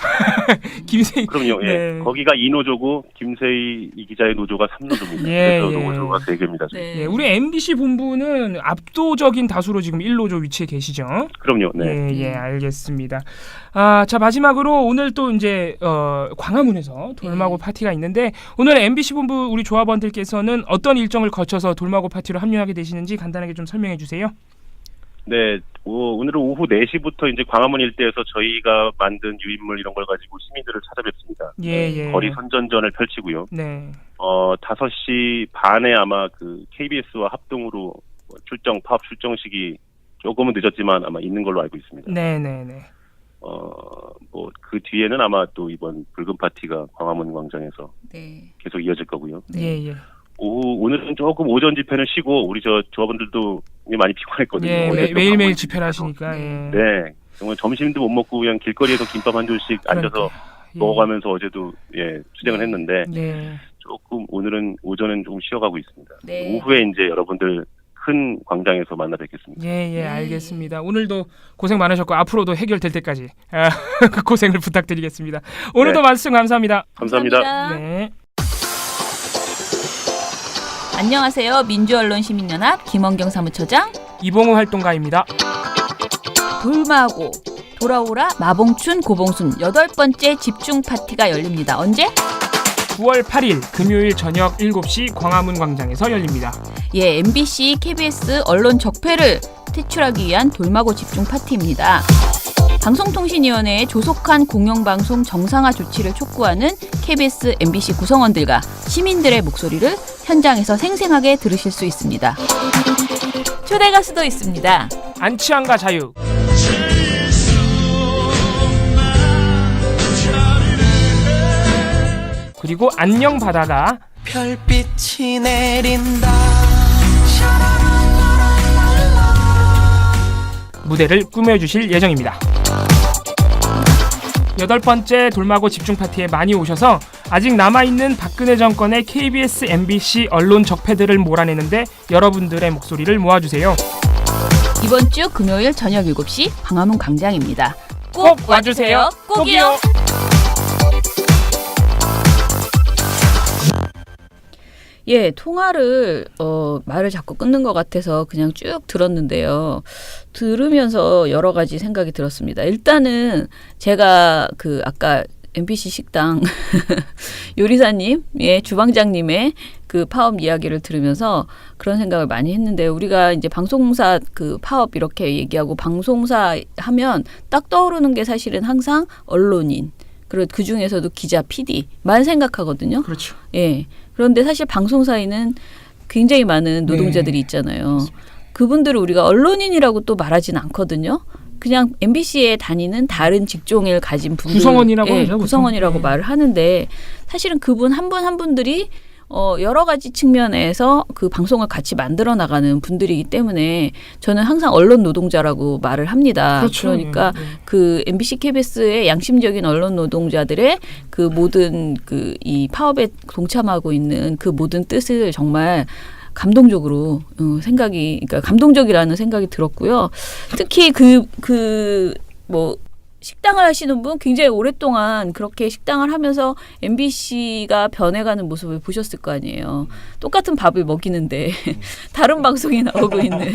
김세희. 그럼요. 예. 네. 거기가 2노조고 김세희 이 기자의 노조가 3노조입니다. 예, 그래서 예. 노조가 3개입니다. 네. 예, 우리 MBC 본부는 압도적인 다수로 지금 1노조 위치에 계시죠? 그럼요. 네. 예, 알겠습니다. 아, 자, 마지막으로 오늘 또 이제 광화문에서 돌마고 파티가 있는데 오늘 MBC 본부 우리 조합원들께서는 어떤 일정을 거쳐서 돌마고 파티로 합류하게 되시는지 간단하게 좀 설명해 주세요. 네, 오늘은 오후 4시부터 이제 광화문 일대에서 저희가 만든 유인물 이런 걸 가지고 시민들을 찾아뵙습니다. 예. 거리 선전전을 펼치고요. 네. 5시 반에 아마 그 KBS와 합동으로 파업 출정식이 조금은 늦었지만 아마 있는 걸로 알고 있습니다. 네. 뭐 그 뒤에는 아마 또 이번 붉은 파티가 광화문 광장에서 네. 계속 이어질 거고요. 예. 오늘은 조금 오전 집회는 쉬고 우리 저 조합원들도 많이 피곤했거든요. 예, 어제 또 매일매일 광화문 집회를 집회에서. 하시니까. 예. 네, 정말 점심도 못 먹고 그냥 길거리에서 김밥 한 줄씩 앉아서 예. 먹어가면서 어제도 수행을 했는데 예. 조금 오전은 조금 쉬어가고 있습니다. 네. 오후에 이제 여러분들 큰 광장에서 만나 뵙겠습니다. 예, 알겠습니다. 오늘도 고생 많으셨고 앞으로도 해결될 때까지 그 고생을 부탁드리겠습니다. 오늘도 네. 말씀 감사합니다. 감사합니다. 네. 안녕하세요. 민주언론시민연합 김원경 사무처장 이봉우 활동가입니다. 돌마고 돌아오라 마봉춘 고봉순 8번째 집중 파티가 열립니다. 언제? 9월 8일 금요일 저녁 7시 광화문 광장에서 열립니다. 예, MBC, KBS 언론 적폐를 퇴출하기 위한 돌마고 집중 파티입니다. 방송통신위원회의 조속한 공영방송 정상화 조치를 촉구하는 KBS, MBC 구성원들과 시민들의 목소리를 현장에서 생생하게 들으실 수 있습니다. 초대 가수도 있습니다. 안치환과 자유. 그리고 안녕 바다가 별빛이 내린다. 무대를 꾸며주실 예정입니다. 8번째 돌마고 집중 파티에 많이 오셔서 아직 남아있는 박근혜 정권의 KBS, MBC 언론 적폐들을 몰아내는데 여러분들의 목소리를 모아주세요. 이번 주 금요일 저녁 7시 광화문 광장입니다. 꼭 와주세요. 꼭이요. 예, 통화를 말을 자꾸 끊는 것 같아서 그냥 쭉 들었는데요. 들으면서 여러 가지 생각이 들었습니다. 일단은 제가 그 아까 MBC 식당 요리사님, 예, 주방장님의 그 파업 이야기를 들으면서 그런 생각을 많이 했는데 우리가 이제 방송사 그 파업 이렇게 얘기하고 방송사 하면 딱 떠오르는 게 사실은 항상 언론인 그리고 그 중에서도 기자, PD만 생각하거든요. 그렇죠. 예. 그런데 사실 방송사에는 굉장히 많은 노동자들이 있잖아요. 그분들을 우리가 언론인이라고 또 말하지는 않거든요. 그냥 MBC에 다니는 다른 직종을 가진 분들, 구성원이라고 하죠. 구성원이라고 말을 하는데 사실은 그분 한 분 한 분들이 여러 가지 측면에서 그 방송을 같이 만들어 나가는 분들이기 때문에 저는 항상 언론 노동자라고 말을 합니다. 그렇죠. 그러니까 그 MBC, KBS의 양심적인 언론 노동자들의 그 모든 그 이 파업에 동참하고 있는 그 모든 뜻을 정말 감동적으로 그러니까 감동적이라는 생각이 들었고요. 특히 뭐 식당을 하시는 분 굉장히 오랫동안 그렇게 식당을 하면서 MBC가 변해가는 모습을 보셨을 거 아니에요. 똑같은 밥을 먹이는데 다른 방송이 나오고 있는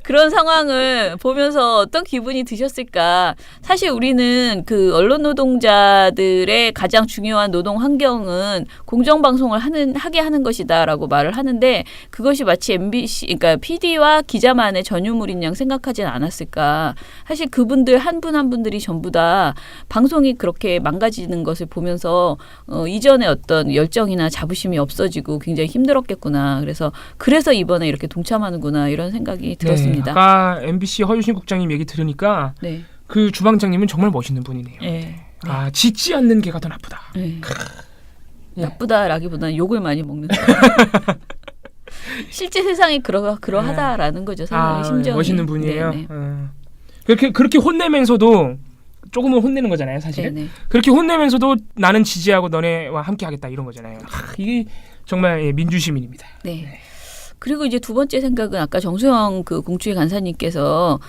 그런 상황을 보면서 어떤 기분이 드셨을까. 사실 우리는 그 언론 노동자들의 가장 중요한 노동 환경은 공정방송을 하게 하는 것이다라고 말을 하는데 그것이 마치 MBC 그러니까 PD와 기자만의 전유물인 양 생각하진 않았을까. 사실 그분들 한 분 한 분들이 전부 다 방송이 그렇게 망가지는 것을 보면서 이전에 어떤 열정이나 자부심이 없어지고 굉장히 힘들었겠구나. 그래서 이번에 이렇게 동참하는구나 이런 생각이 들었습니다. 네, 아까 MBC 허유신 국장님 얘기 들으니까 네. 그 주방장님은 정말 멋있는 분이네요. 네. 아, 짖지 않는 개가 더 나쁘다. 네. 나쁘다라기보다는 욕을 많이 먹는 실제 세상이 그러하다라는 거죠. 세상의 심정이. 멋있는 분이에요. 네네. 그렇게 혼내면서도 조금은 혼내는 거잖아요, 사실. 네네. 그렇게 혼내면서도 나는 지지하고 너네와 함께하겠다 이런 거잖아요. 이게 정말 민주시민입니다. 네. 그리고 이제 두 번째 생각은 아까 정수영 그 공추위 간사님께서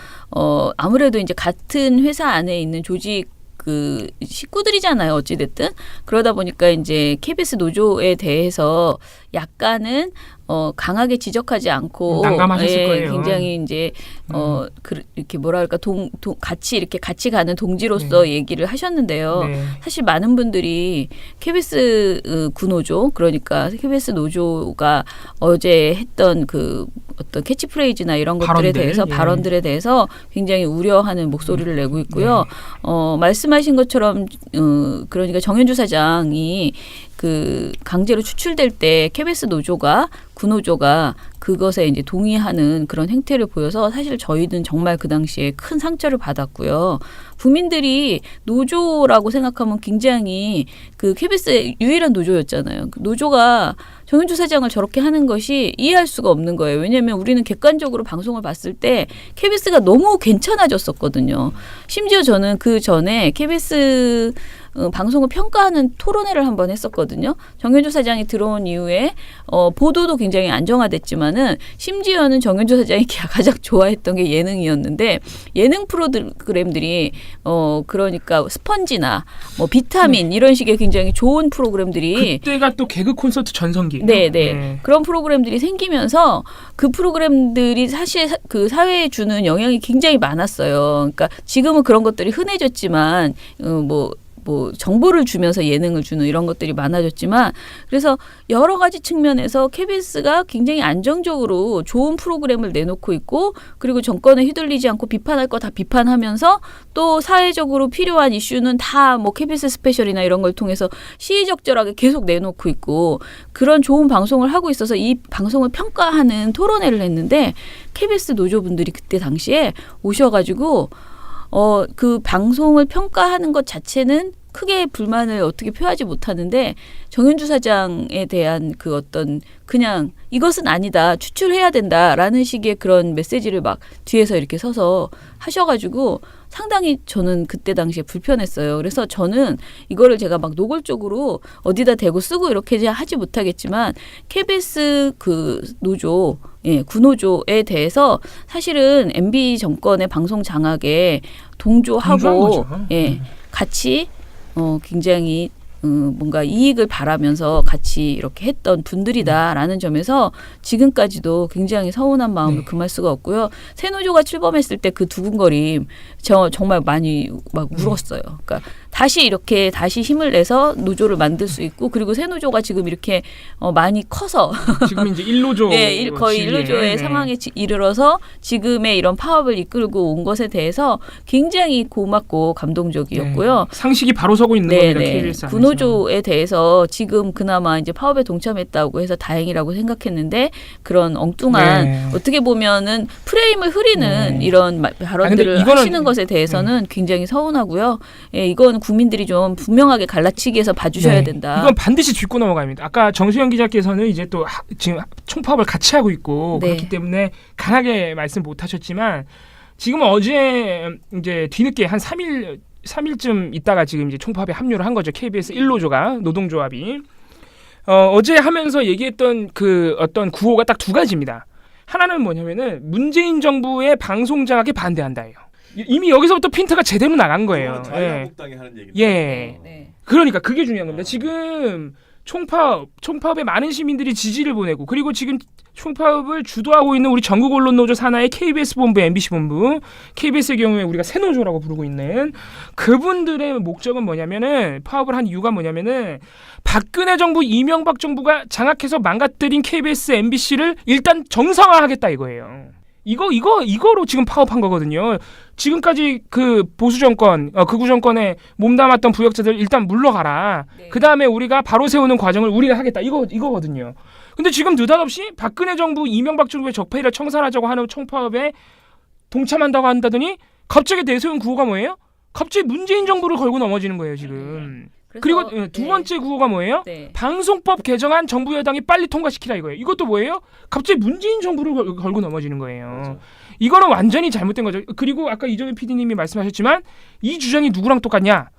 아무래도 이제 같은 회사 안에 있는 조직 그 식구들이잖아요. 어찌됐든. 그러다 보니까 이제 KBS 노조에 대해서 약간은 강하게 지적하지 않고 난감하셨을 거예요. 굉장히 이제 이렇게 뭐랄까 같이 가는 동지로서 얘기를 하셨는데요. 네. 사실 많은 분들이 KBS 구노조 그러니까 KBS 노조가 어제 했던 그 어떤 캐치프레이즈나 이런 것들에 대해서 발언들에 대해서 굉장히 우려하는 목소리를 내고 있고요. 말씀하신 것처럼 그러니까 정현주 사장이 그 강제로 추출될 때 KBS 노조가 구노조가 그것에 이제 동의하는 그런 행태를 보여서 사실 저희는 정말 그 당시에 큰 상처를 받았고요. 국민들이 노조라고 생각하면 굉장히 그 KBS의 유일한 노조였잖아요. 그 노조가 정현주 사장을 저렇게 하는 것이 이해할 수가 없는 거예요. 왜냐하면 우리는 객관적으로 방송을 봤을 때 KBS가 너무 괜찮아졌었거든요. 심지어 저는 그 전에 KBS 방송을 평가하는 토론회를 한번 했었거든요. 정현주 사장이 들어온 이후에 보도도 굉장히 안정화됐지만은 심지어는 정현주 사장이 가장 좋아했던 게 예능이었는데 예능 프로그램들이 그러니까 스펀지나 뭐 비타민 이런 식의 굉장히 좋은 프로그램들이 그때가 또 개그 콘서트 전성기. 네. 그런 프로그램들이 생기면서 그 프로그램들이 사실 그 사회에 주는 영향이 굉장히 많았어요. 그러니까 지금은 그런 것들이 흔해졌지만 뭐 정보를 주면서 예능을 주는 이런 것들이 많아졌지만 그래서 여러 가지 측면에서 KBS가 굉장히 안정적으로 좋은 프로그램을 내놓고 있고 그리고 정권에 휘둘리지 않고 비판할 거 다 비판하면서 또 사회적으로 필요한 이슈는 다 뭐 KBS 스페셜이나 이런 걸 통해서 시의적절하게 계속 내놓고 있고 그런 좋은 방송을 하고 있어서 이 방송을 평가하는 토론회를 했는데 KBS 노조분들이 그때 당시에 오셔가지고 그 방송을 평가하는 것 자체는 크게 불만을 어떻게 표하지 못하는데 정현주 사장에 대한 그 어떤 그냥 이것은 아니다 추출해야 된다라는 식의 그런 메시지를 막 뒤에서 이렇게 서서 하셔가지고 상당히 저는 그때 당시에 불편했어요. 그래서 저는 이거를 제가 막 노골적으로 어디다 대고 쓰고 이렇게 하지 못하겠지만 KBS 그 노조 구노조에 대해서 사실은 MB 정권의 방송 장악에 동조하고 같이 굉장히 뭔가 이익을 바라면서 같이 이렇게 했던 분들이다라는 점에서 지금까지도 굉장히 서운한 마음을 금할 수가 없고요. 새노조가 출범했을 때 그 두근거림 정말 많이 막 울었어요. 그러니까 다시 힘을 내서 노조를 만들 수 있고 그리고 새노조가 지금 이렇게 많이 커서 지금 이제 1노조 거의 1노조의 상황에 이르러서 지금의 이런 파업을 이끌고 온 것에 대해서 굉장히 고맙고 감동적이었고요. 상식이 바로 서고 있는 겁니다. KBS 안에서. 구노조에 대해서 지금 그나마 이제 파업에 동참했다고 해서 다행이라고 생각했는데 그런 엉뚱한 어떻게 보면은 프레임을 흐리는 이런 발언들을 하시는 것에 대해서는 굉장히 서운하고요. 이건 국민들이 좀 분명하게 갈라치기해서 봐주셔야 된다. 이건 반드시 짚고 넘어갑니다. 아까 정수영 기자께서는 이제 또 지금 총파업을 같이 하고 있고 그렇기 때문에 강하게 말씀 못하셨지만 지금 어제 이제 뒤늦게 한 3일쯤 있다가 지금 이제 총파업에 합류를 한 거죠. KBS 1노조가 노동조합이 어제 하면서 얘기했던 그 어떤 구호가 딱 두 가지입니다. 하나는 뭐냐면은 문재인 정부의 방송 장악에 반대한다예요. 이미 여기서부터 핀트가 제대로 나간 거예요. 자유한국당이 하는 얘기입니다. 예. 네. 그러니까 그게 중요한 겁니다. 지금 총파업에 많은 시민들이 지지를 보내고 그리고 지금 총파업을 주도하고 있는 우리 전국 언론 노조 산하의 KBS 본부, MBC 본부, KBS의 경우에 우리가 새노조라고 부르고 있는 그분들의 목적은 뭐냐면은 파업을 한 이유가 뭐냐면은 박근혜 정부, 이명박 정부가 장악해서 망가뜨린 KBS, MBC를 일단 정상화하겠다 이거예요. 이거로 지금 파업한 거거든요. 지금까지 그 보수 정권, 극우 정권에 몸담았던 부역자들 일단 물러가라. 네. 그 다음에 우리가 바로 세우는 과정을 우리가 하겠다. 이거거든요. 근데 지금 느닷없이 박근혜 정부, 이명박 정부의 적폐를 청산하자고 하는 총파업에 동참한다고 한다더니 갑자기 내세운 구호가 뭐예요? 갑자기 문재인 정부를 걸고 넘어지는 거예요, 지금. 그래서, 그리고 두 번째 구호가 뭐예요? 네. 방송법 개정안 정부 여당이 빨리 통과시키라 이거예요. 이것도 뭐예요? 갑자기 문재인 정부를 걸고 넘어지는 거예요. 그렇죠. 이거는 완전히 잘못된 거죠. 그리고 아까 이정희 PD님이 말씀하셨지만 이 주장이 누구랑 똑같냐?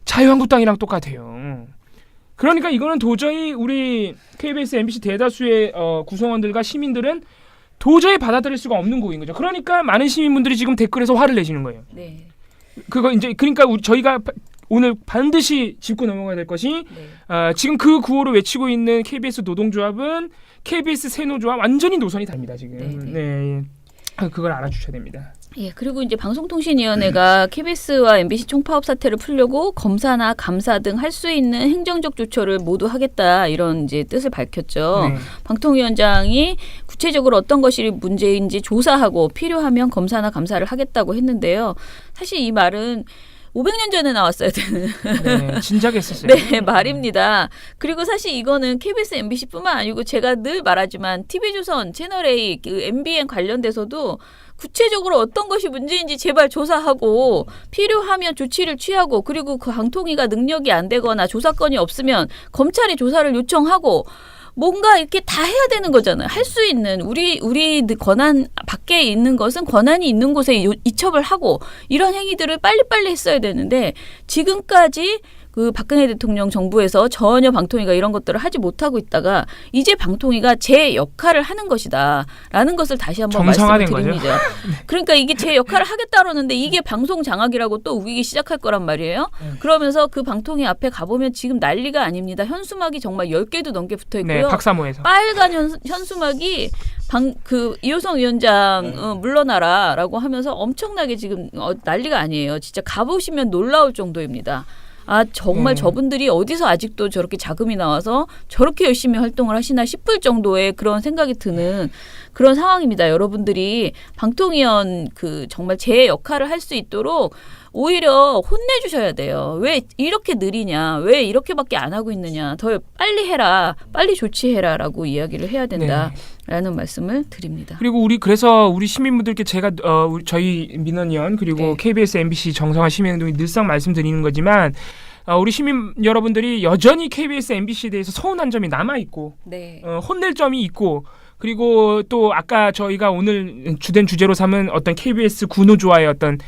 자유한국당이랑 똑같아요. 그러니까 이거는 도저히 우리 KBS, MBC 대다수의 구성원들과 시민들은 도저히 받아들일 수가 없는 곡인 거죠. 그러니까 많은 시민분들이 지금 댓글에서 화를 내시는 거예요. 네. 그거 이제 그러니까 저희가 오늘 반드시 짚고 넘어가야 될 것이 네. 지금 그 구호를 외치고 있는 KBS 노동조합은 KBS 새노조와 완전히 노선이 다릅니다 지금. 네. 그걸 알아주셔야 됩니다. 예, 그리고 이제 방송통신위원회가 KBS와 MBC 총파업 사태를 풀려고 검사나 감사 등 할 수 있는 행정적 조처를 모두 하겠다 이런 이제 뜻을 밝혔죠. 네. 방통위원장이 구체적으로 어떤 것이 문제인지 조사하고 필요하면 검사나 감사를 하겠다고 했는데요. 사실 이 말은 500년 전에 나왔어야 되는 네, 진작에 했었어요. 네, 말입니다. 그리고 사실 이거는 KBS, MBC뿐만 아니고 제가 늘 말하지만 TV조선, 채널A, 그 MBN 관련돼서도 구체적으로 어떤 것이 문제인지 제발 조사하고 필요하면 조치를 취하고 그리고 그 방통위가 능력이 안 되거나 조사건이 없으면 검찰에 조사를 요청하고 뭔가 이렇게 다 해야 되는 거잖아요. 할 수 있는 우리 권한 밖에 있는 것은 권한이 있는 곳에 이첩을 하고 이런 행위들을 빨리빨리 했어야 되는데 지금까지 그 박근혜 대통령 정부에서 전혀 방통위가 이런 것들을 하지 못하고 있다가 이제 방통위가 제 역할을 하는 것이다라는 것을 다시 한번 말씀을 드립니다. 그러니까 이게 제 역할을 하겠다 그러는데 이게 방송 장악이라고 또 우기기 시작할 거란 말이에요. 그러면서 그 방통위 앞에 가보면 지금 난리가 아닙니다. 현수막이 정말 10개도 넘게 붙어 있고요. 네, 박사모에서. 빨간 현수막이 이호성 위원장 물러나라라고 하면서 엄청나게 지금 난리가 아니에요. 진짜 가보시면 놀라울 정도입니다. 정말 저분들이 어디서 아직도 저렇게 자금이 나와서 저렇게 열심히 활동을 하시나 싶을 정도의 그런 생각이 드는 그런 상황입니다. 여러분들이 방통위원 정말 제 역할을 할 수 있도록 오히려 혼내주셔야 돼요. 왜 이렇게 느리냐? 왜 이렇게밖에 안 하고 있느냐? 더 빨리 해라. 빨리 조치해라라고 이야기를 해야 된다라는 말씀을 드립니다. 그리고 그래서 우리 시민분들께 제가 저희 민원위원 그리고 KBS, MBC 정상화 시민행동이 늘상 말씀드리는 거지만 우리 시민 여러분들이 여전히 KBS, MBC에 대해서 서운한 점이 남아 있고 혼낼 점이 있고 그리고 또 아까 저희가 오늘 주된 주제로 삼은 어떤 KBS 구노조와의 어떤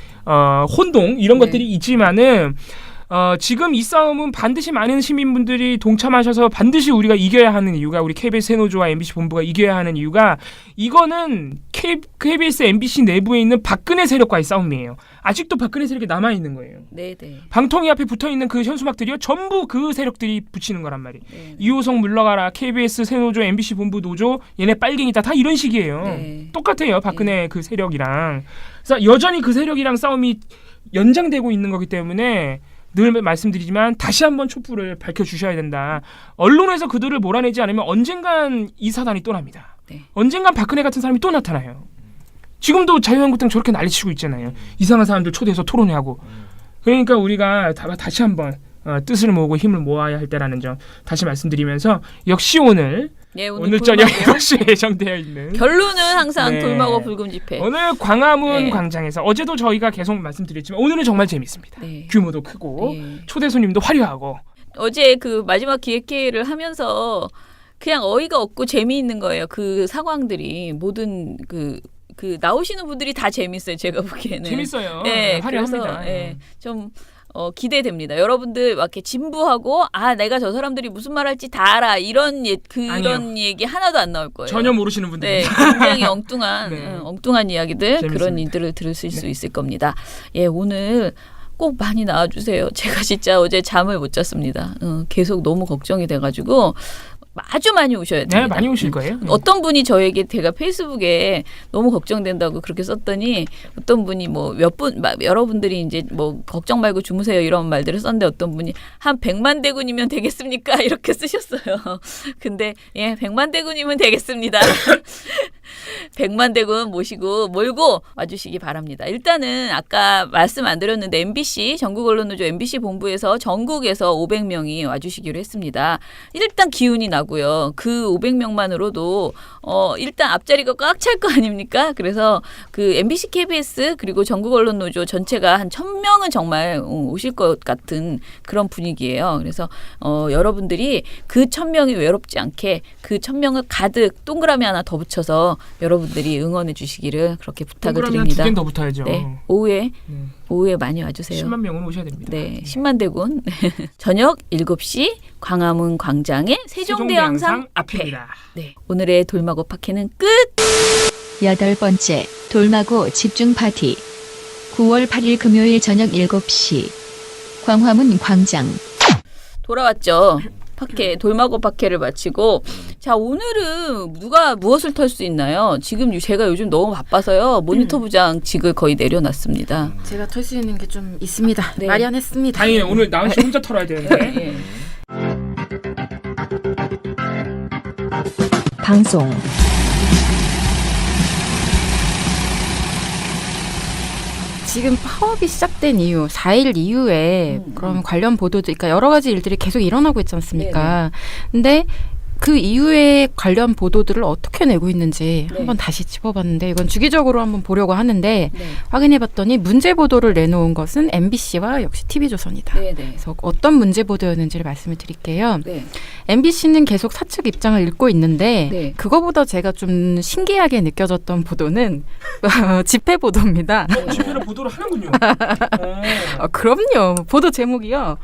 혼동 이런 것들이 있지만은 지금 이 싸움은 반드시 많은 시민분들이 동참하셔서 반드시 우리가 이겨야 하는 이유가 우리 KBS 새노조와 MBC 본부가 이겨야 하는 이유가 이거는 KBS, MBC 내부에 있는 박근혜 세력과의 싸움이에요. 아직도 박근혜 세력이 남아있는 거예요. 네네. 방통위 앞에 붙어있는 그 현수막들이요. 전부 그 세력들이 붙이는 거란 말이에요. 이호성 물러가라. KBS 새노조, MBC 본부 노조 얘네 빨갱이다. 다 이런 식이에요. 똑같아요. 박근혜 그 세력이랑. 그래서 여전히 그 세력이랑 싸움이 연장되고 있는 거기 때문에 늘 말씀드리지만 다시 한번 촛불을 밝혀주셔야 된다. 언론에서 그들을 몰아내지 않으면 언젠간 이 사단이 또 납니다. 언젠간 박근혜 같은 사람이 또 나타나요. 지금도 자유한국당 저렇게 난리치고 있잖아요. 이상한 사람들 초대해서 토론회하고. 그러니까 우리가 다시 한번 뜻을 모으고 힘을 모아야 할 때라는 점 다시 말씀드리면서 역시 오늘 저녁 8시에 예정되어 있는 결론은 항상 돌마고 불금 집회. 오늘 광화문 광장에서 어제도 저희가 계속 말씀드렸지만 오늘은 정말 재밌습니다. 규모도 크고 초대 손님도 화려하고 어제 그 마지막 기획회의를 하면서 그냥 어이가 없고 재미있는 거예요. 그 상황들이 모든 그 나오시는 분들이 다 재밌어요. 제가 보기에는. 재밌어요. 네, 화려합니다. 그래서 좀 기대됩니다. 여러분들 막 이렇게 진부하고 내가 저 사람들이 무슨 말할지 다 알아 이런 그런 얘기 하나도 안 나올 거예요. 전혀 모르시는 분들. 네, 굉장히 엉뚱한 네. 엉뚱한 이야기들 재밌습니다. 그런 일들을 들으실 수 있을 겁니다. 예, 오늘 꼭 많이 나와주세요. 제가 진짜 어제 잠을 못 잤습니다. 계속 너무 걱정이 돼가지고 아주 많이 오셔야 됩니다. 네, 많이 오실 거예요. 어떤 분이 저에게 제가 페이스북에 너무 걱정된다고 그렇게 썼더니 어떤 분이 뭐 여러분들이 이제 뭐 걱정 말고 주무세요 이런 말들을 썼는데 어떤 분이 한 100만 대군이면 되겠습니까? 이렇게 쓰셨어요. 근데 100만 대군이면 되겠습니다. 100만 대군 모시고 몰고 와주시기 바랍니다. 일단은 아까 말씀 안 드렸는데 MBC 전국언론노조 MBC 본부에서 전국에서 500명이 와주시기로 했습니다. 일단 기운이 나고요. 그 500명만으로도 일단 앞자리가 꽉 찰 거 아닙니까? 그래서 그 MBC, KBS 그리고 전국언론노조 전체가 한 1000명은 정말 오실 것 같은 그런 분위기예요. 그래서 여러분들이 그 1000명이 외롭지 않게 그 1000명을 가득 동그라미 하나 더 붙여서 여러분들이 응원해 주시기를 그렇게 부탁을 동그라미 드립니다. 한 2개는 더 붙어야죠. 네, 오후에 많이 와주세요. 10만 명은 오셔야 됩니다. 네, 10만 대군. 저녁 7시 광화문 광장의 세종대왕상 앞에. 앞입니다. 네, 오늘의 돌마고 파케는 끝. 8번째 돌마고 집중 파티 9월 8일 금요일 저녁 7시 광화문 광장. 돌아왔죠. 돌마고 파케를 마치고 자 오늘은 누가 무엇을 털 수 있나요? 지금 제가 요즘 너무 바빠서요. 모니터 부장직을 거의 내려놨습니다. 제가 털 수 있는 게 좀 있습니다. 네. 마련했습니다. 다행이네. 오늘 나은 씨 혼자 털어야 되는데. 예. 방송 지금 파업이 시작된 이후 4일 이후에 그런 관련 보도들 그러니까 여러 가지 일들이 계속 일어나고 있지 않습니까? 근데 그 이후에 관련 보도들을 어떻게 내고 있는지 한번 다시 짚어봤는데 이건 주기적으로 한번 보려고 하는데 확인해봤더니 문제 보도를 내놓은 것은 MBC와 역시 TV조선이다. 그래서 어떤 문제 보도였는지를 말씀을 드릴게요. MBC는 계속 사측 입장을 읽고 있는데 그거보다 제가 좀 신기하게 느껴졌던 보도는 집회 보도입니다. 집회를 보도를 하는군요. 그럼요. 보도 제목이요.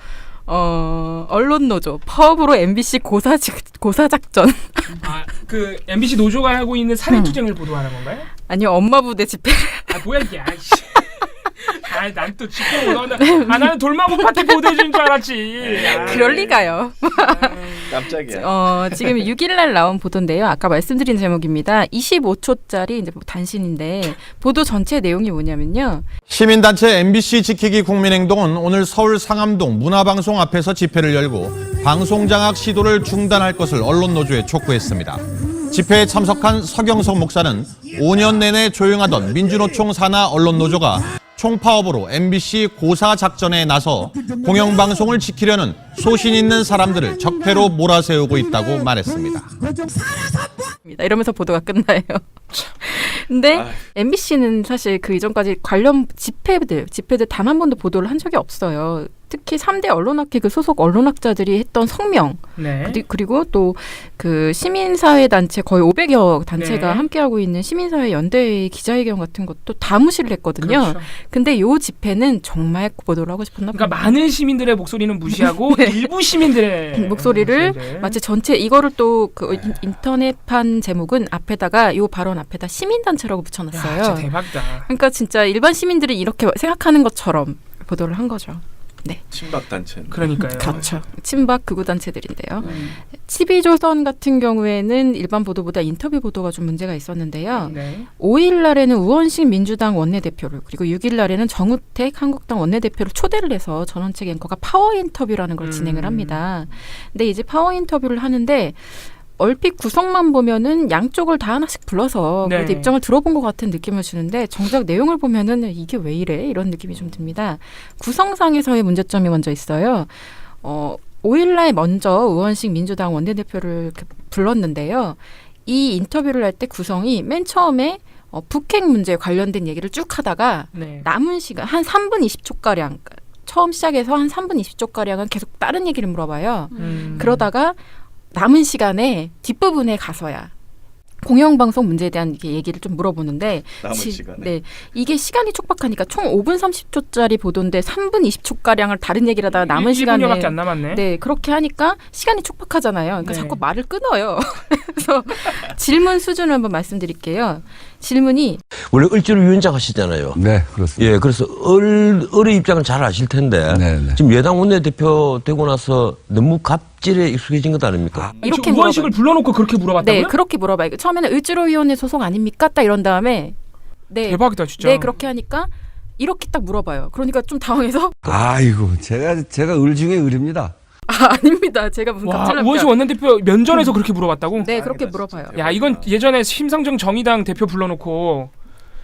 언론노조 파업으로 MBC 고사작전. 그 MBC 노조가 하고 있는 살인투쟁을 보도하는 건가요? 아니요, 엄마 부대 집회. 뭐야 이게? 아이씨. 난 또 집회 보도한다. 나는 돌마고 파티 보도해주는 줄 알았지. 그럴 리가요. 깜짝이야. 지금 6일날 나온 보도인데요. 아까 말씀드린 제목입니다. 25초짜리 이제 단신인데 보도 전체 내용이 뭐냐면요. 시민단체 MBC 지키기 국민행동은 오늘 서울 상암동 문화방송 앞에서 집회를 열고 방송장악 시도를 중단할 것을 언론노조에 촉구했습니다. 집회에 참석한 서경석 목사는 5년 내내 조용하던 민주노총 산하 언론노조가 총파업으로 MBC 고사 작전에 나서 공영방송을 지키려는 소신 있는 사람들을 적폐로 몰아세우고 있다고 말했습니다. 이러면서 보도가 끝나요. 근데 MBC는 사실 그 이전까지 관련 집회들 단 한 번도 보도를 한 적이 없어요. 특히 3대 언론학회 그 소속 언론학자들이 했던 성명 그리고 또 그 시민사회 단체 거의 500여 단체가 함께하고 있는 시민사회 연대회 기자회견 같은 것도 다 무시를 했거든요. 그렇죠. 근데 요 집회는 정말 보도를 하고 싶었나 봐요. 그러니까 많은 시민들의 목소리는 무시하고 일부 시민들의 목소리를 마치 전체 이거를 또 그 인터넷판 제목은 앞에다가 요 발언 앞에다 시민단체라고 붙여놨어요. 야, 진짜 대박이다. 그러니까 진짜 일반 시민들이 이렇게 생각하는 것처럼 보도를 한 거죠. 네. 친박 단체. 그러니까요. 그렇죠. 친박 극우 단체들인데요. TV조선 같은 경우에는 일반 보도보다 인터뷰 보도가 좀 문제가 있었는데요. 5일 날에는 우원식 민주당 원내대표를 그리고 6일 날에는 정우택 한국당 원내대표를 초대를 해서 전원책 앵커가 파워 인터뷰라는 걸 진행을 합니다. 근데 이제 파워 인터뷰를 하는데 얼핏 구성만 보면은 양쪽을 다 하나씩 불러서 그래도 입장을 들어본 것 같은 느낌을 주는데 정작 내용을 보면은 이게 왜 이래? 이런 느낌이 좀 듭니다. 구성상에서의 문제점이 먼저 있어요. 5일날 먼저 우원식 민주당 원내대표를 불렀는데요. 이 인터뷰를 할 때 구성이 맨 처음에 북핵 문제에 관련된 얘기를 쭉 하다가 남은 시간 한 3분 20초가량 처음 시작해서 한 3분 20초가량은 계속 다른 얘기를 물어봐요. 그러다가 남은 시간에 뒷부분에 가서야 공영방송 문제에 대한 이렇게 얘기를 좀 물어보는데 남은 시간에. 네, 이게 시간이 촉박하니까 총 5분 30초짜리 보도인데 3분 20초가량을 다른 얘기를 하다가 남은 시간에 1분여밖에 안 남았네. 네, 그렇게 하니까 시간이 촉박하잖아요. 그러니까 네. 자꾸 말을 끊어요. 그래서 질문 수준을 한번 말씀드릴게요. 질문이 원래 을지로 위원장 하시잖아요. 네, 그렇습니다. 예, 그래서 을의 입장을 잘 아실 텐데 네, 네. 지금 여당 원내대표 되고 나서 너무 갑질에 익숙해진 것 아닙니까? 이렇게 우원식을 불러놓고 그렇게 물어봤다고요? 네, 그렇게 물어봐요. 처음에는 을지로위원회 소속 아닙니까? 딱 이런 다음에 네, 대박이다 진짜. 네, 그렇게 하니까 이렇게 딱 물어봐요. 그러니까 좀 당황해서 아이고, 제가 을 중에 을입니다. 아닙니다. 제가 무슨 와, 갑질합니까? 우원식 원내대표 면전에서 그렇게 물어봤다고? 네, 그렇게 물어봐요. 야, 이건 예전에 심상정 정의당 대표 불러놓고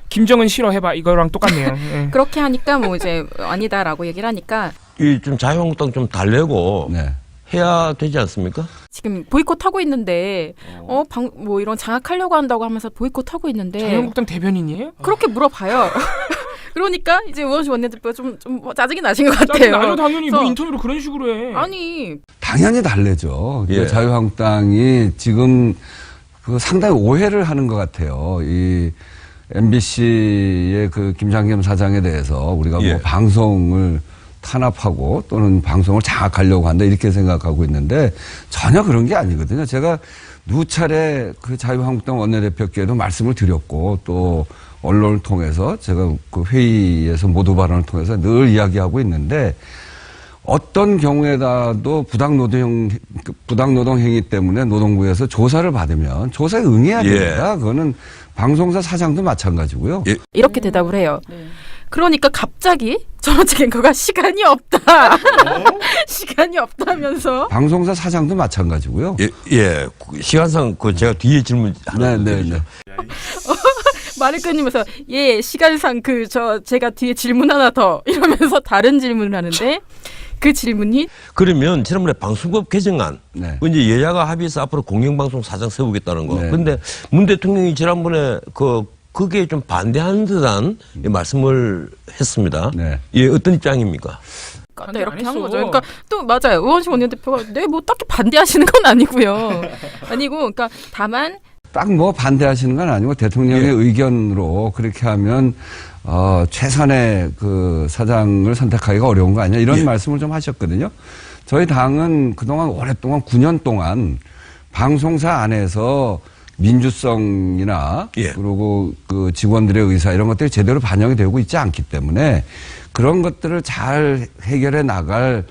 김정은 싫어해봐 이거랑 똑같네요. 예. 그렇게 하니까 뭐 이제 아니다라고 얘기를 하니까 이 좀 자유한국당 좀 달래고 네. 해야 되지 않습니까? 지금 보이콧 하고 있는데 뭐 이런 장악하려고 한다고 하면서 보이콧 하고 있는데 자유한국당 대변인이에요? 그렇게 물어봐요. 그러니까 이제 우원식 원내대표가 좀 짜증이 나신 것 같아요. 짜증 나요 당연히 뭐 그래서 인터뷰로 그런 식으로 해. 아니 당연히 달래죠. 예. 자유한국당이 지금 그 상당히 오해를 하는 것 같아요. 이 MBC의 그 김장겸 사장에 대해서 우리가 예. 뭐 방송을 탄압하고 또는 방송을 장악하려고 한다 이렇게 생각하고 있는데 전혀 그런 게 아니거든요. 제가 누차례 그 자유한국당 원내대표께도 말씀을 드렸고 또 언론을 통해서 제가 그 회의에서 모두 발언을 통해서 늘 이야기하고 있는데 어떤 경우에라도 부당노동 행위 때문에 노동부에서 조사를 받으면 조사에 응해야 예. 됩니다. 그거는 방송사 사장도 마찬가지고요. 예. 이렇게 대답을 해요. 그러니까 갑자기 전원책 앵커가 시간이 없다. 시간이 없다면서. 방송사 사장도 마찬가지고요. 예. 시간상 그 제가 뒤에 질문 하나 드리죠. 네. 말을 끊으면서 예 시간상 제가 뒤에 질문 하나 더 이러면서 다른 질문을 하는데 그 질문이 그러면 지난번에 방송법 개정안 네. 그 이제 여야가 합의해서 앞으로 공영방송 사장 세우겠다는 거. 네. 근데 문 대통령이 지난번에 그게 좀 반대하는 듯한 말씀을 했습니다. 네. 예, 어떤 입장입니까? 반대 이렇게 안 한 했어. 거죠. 그러니까 또 맞아요. 우원식 원내대표가 뭐 딱히 반대하시는 건 아니고요. 아니고 그러니까 다만 딱 뭐 반대하시는 건 아니고 대통령의 예. 의견으로 그렇게 하면 최선의 그 사장을 선택하기가 어려운 거 아니냐 이런 예. 말씀을 좀 하셨거든요. 저희 당은 그동안 오랫동안 9년 동안 방송사 안에서 민주성이나 예. 그리고 그 직원들의 의사 이런 것들이 제대로 반영이 되고 있지 않기 때문에 그런 것들을 잘 해결해 나갈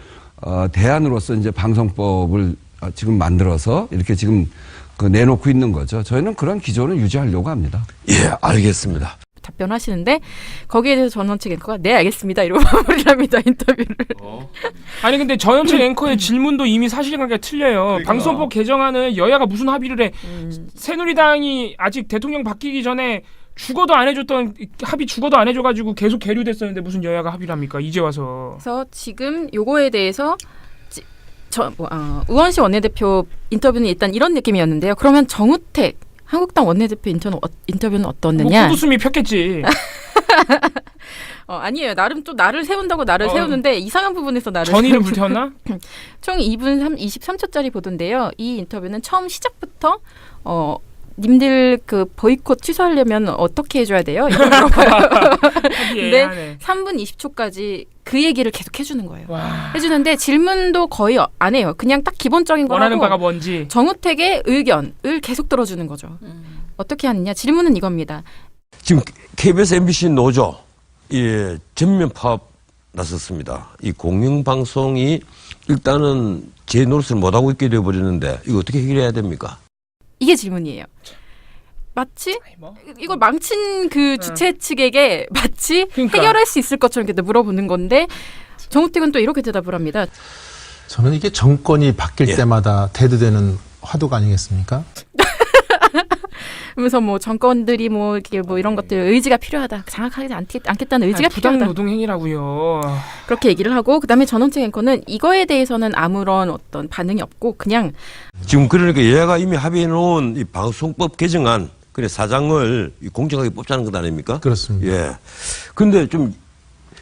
대안으로서 이제 방송법을 지금 만들어서 이렇게 지금 내놓고 있는 거죠. 저희는 그런 기조를 유지하려고 합니다. 예, 알겠습니다. 답변하시는데 거기에 대해서 전원책 앵커가 네 알겠습니다 이러고 마무리를 합니다 인터뷰를. 아니 근데 전원책 앵커의 질문도 이미 사실관계가 틀려요. 방송법 개정안을 여야가 무슨 합의를 해. 새누리당이 아직 대통령 바뀌기 전에 죽어도 안 해줬던 합의 죽어도 안 해줘가지고 계속 계류됐었는데 무슨 여야가 합의를 합니까? 이제 와서. 그래서 지금 요거에 대해서 우원식 원내대표 인터뷰는 일단 이런 느낌이었는데요. 그러면 정우택 한국당 원내대표 인터뷰는 어떻느냐? 뭐 구두숨이 폈겠지. 아니에요. 나름 또 나를 세운다고 나를 세우는데 이상한 부분에서 나를 전의를 불태웠나? 총 2분 23초짜리 보도인데요. 이 인터뷰는 처음 시작부터 님들 그 보이콧 취소하려면 어떻게 해줘야 돼요? 이걸 물어봐요. 근데 3분 20초까지 그 얘기를 계속 해주는 거예요. 와. 해주는데 질문도 거의 안 해요. 그냥 딱 기본적인 거라고 원하는 바가 뭔지. 정우택의 의견을 계속 들어주는 거죠. 어떻게 하느냐? 질문은 이겁니다. 지금 KBS, MBC 노조 전면 파업 나섰습니다. 이 공영방송이 일단은 제 노릇을 못하고 있게 되어버리는데 이거 어떻게 해결해야 됩니까? 이게 질문이에요. 마치 이걸 망친 그 주최 측에게 마치 그러니까. 해결할 수 있을 것처럼 이렇게 물어보는 건데 정우택은 또 이렇게 대답을 합니다. 저는 이게 정권이 바뀔 예. 때마다 대두되는 화두가 아니겠습니까? 그러면서 뭐 정권들이 뭐 이렇게 뭐 이런 것들 의지가 필요하다. 장악하지 않겠다는 의지가 필요하다. 부당 노동행위라고요. 그렇게 얘기를 하고 그다음에 전원책 앵커는 이거에 대해서는 아무런 어떤 반응이 없고 그냥 지금 그러니까 여야가 이미 합의해 놓은 이 방송법 개정안 그래 사장을 공정하게 뽑자는 것 아닙니까? 그렇습니다. 예. 근데 좀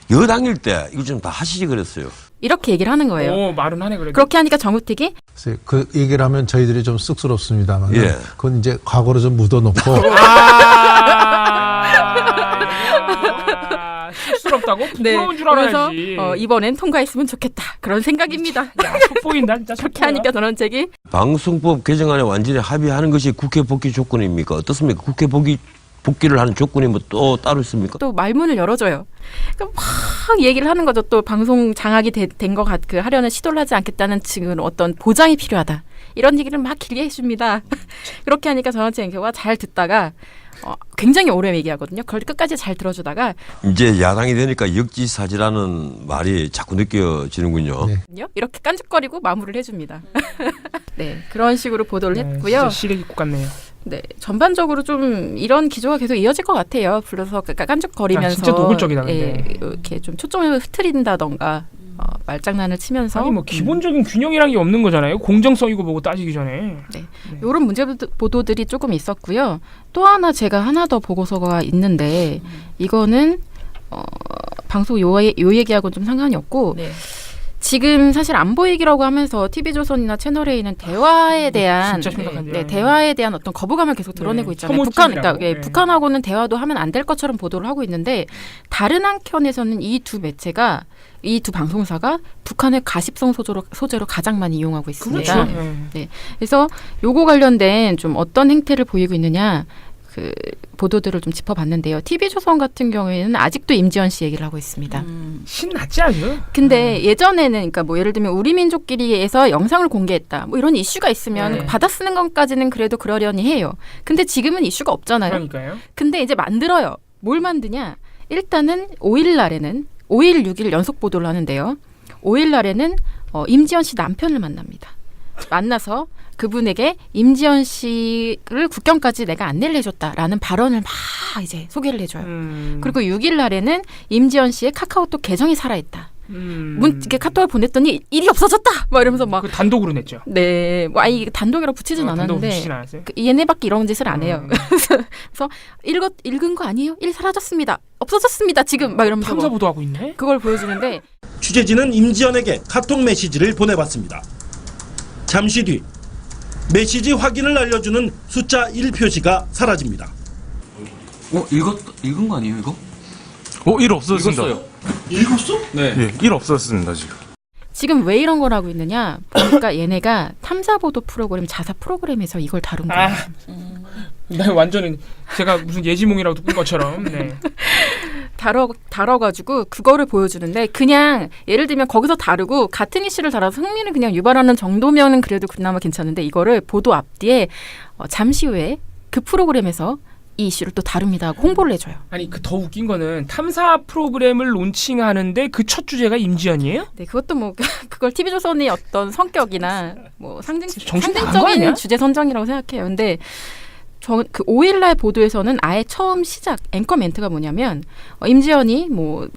여당일 때 이거 좀 다 하시지 그랬어요. 이렇게 얘기를 하는 거예요. 오, 말은 하네 그래도. 그렇게 하니까 정우택이 그래서 그 얘기를 하면 저희들이 좀 쑥스럽습니다만 예. 그건 이제 과거로 좀 묻어놓고 쑥스럽다고? 부끄러운 줄 알아야지. 그래서 이번엔 통과했으면 좋겠다. 그런 생각입니다. 야, 속보인다 진짜. 그렇게 하니까 전원책이 방송법 개정안에 완전히 합의하는 것이 국회 복귀 조건입니까? 어떻습니까? 국회 복귀를 하는 조건이 뭐 또 따로 있습니까? 또 말문을 열어줘요. 그러니까 막 얘기를 하는 거죠. 또 방송 장악이 된 것 그 하려는 시도를 하지 않겠다는 지금 어떤 보장이 필요하다. 이런 얘기를 막 길게 해줍니다. 그렇게 하니까 전원책 앵커가 잘 듣다가 굉장히 오래 얘기하거든요. 그걸 끝까지 잘 들어주다가 이제 야당이 되니까 역지사지라는 말이 자꾸 느껴지는군요. 네. 이렇게 깐죽거리고 마무리를 해줍니다. 네, 그런 식으로 보도를 했고요. 진짜 시래기국 같네요. 네, 전반적으로 좀 이런 기조가 계속 이어질 것 같아요. 불러서 깐죽거리면서 진짜 노골적이다, 근데. 예, 이렇게 좀 초점을 흐트린다던가 말장난을 치면서 아니 뭐 기본적인 균형이란 게 없는 거잖아요. 공정성이고 뭐고 따지기 전에. 네, 이런 문제 보도들이 조금 있었고요. 또 하나 제가 하나 더 보고서가 있는데 이거는 방송 요 얘기하고는 좀 상관이 없고. 네. 지금 사실 안보 얘기라고 하면서 TV조선이나 채널A는 대화에 대한 대화에 대한 어떤 거부감을 계속 드러내고 있잖아요. 북한하고는 대화도 하면 안 될 것처럼 보도를 하고 있는데 다른 한켠에서는 이 두 매체가 이 두 방송사가 북한의 가십성 소재로 가장 많이 이용하고 있습니다. 그렇죠. 네. 그래서 요거 관련된 좀 어떤 행태를 보이고 있느냐 그 보도들을 좀 짚어봤는데요. TV조선 같은 경우에는 아직도 임지연 씨 얘기를 하고 있습니다. 신났지 아주. 근데 예전에는 그러니까 뭐 예를 들면 우리 민족끼리에서 영상을 공개했다. 뭐 이런 이슈가 있으면 받아 쓰는 것까지는 그래도 그러려니 해요. 근데 지금은 이슈가 없잖아요. 그러니까요. 근데 이제 만들어요. 뭘 만드냐? 일단은 5일 날에는 5일 6일 연속 보도를 하는데요. 5일 날에는 임지연 씨 남편을 만납니다. 만나서 그분에게 임지연 씨를 국경까지 내가 안내를 해줬다라는 발언을 막 이제 소개를 해줘요. 그리고 6일 날에는 임지연 씨의 카카오톡 계정이 살아있다. 이렇게 카톡을 보냈더니 일이 없어졌다. 막 이러면서 막 단독으로 냈죠. 네, 뭐 아니 단독이라고 붙이진 않았는데 얘네밖에 이런 짓을 안 해요. 그래서 읽은 거 아니에요? 일 사라졌습니다. 없어졌습니다. 지금 막 이러면서 탐사 보도하고 있네. 그걸 보여주는데 취재진은 임지연에게 카톡 메시지를 보내봤습니다. 잠시 뒤 메시지 확인을 알려주는 숫자 1 표시가 사라집니다. 읽은 거 아니에요, 이거? 1 없어졌습니다. 읽었어? 네. 1 없어졌습니다, 지금. 지금 왜 이런 걸 하고 있느냐? 보니까 얘네가 탐사보도 프로그램, 자사 프로그램에서 이걸 다룬 거예요. 나 완전히 제가 무슨 예지몽이라고 꾼 것처럼. 네. 다뤄가지고 그거를 보여주는데 그냥 예를 들면 거기서 다루고 같은 이슈를 다뤄서 흥미를 그냥 유발하는 정도면은 그래도 그나마 괜찮은데 이거를 보도 앞뒤에 잠시 후에 그 프로그램에서 이 이슈를 또 다룹니다 하고 홍보를 해줘요. 아니 그 더 웃긴 거는 탐사 프로그램을 론칭하는데 그 첫 주제가 임지연이에요? 네, 그것도 뭐 그걸 TV조선의 어떤 성격이나 뭐 상징적인 주제 선정이라고 생각해요. 근데 그 5일날 보도에서는 아예 처음 시작 앵커 멘트가 뭐냐면 임지연이 뭐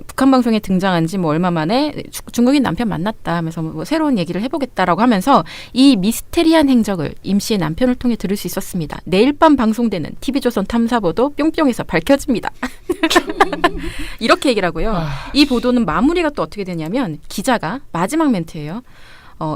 북한 방송에 등장한 지 뭐 얼마 만에 중국인 남편 만났다 하면서 뭐 새로운 얘기를 해보겠다라고 하면서 이 미스테리한 행적을 임 씨의 남편을 통해 들을 수 있었습니다. 내일 밤 방송되는 TV조선 탐사보도 뿅뿅에서 밝혀집니다. 이렇게 얘기를 하고요. 이 보도는 마무리가 또 어떻게 되냐면 기자가 마지막 멘트예요.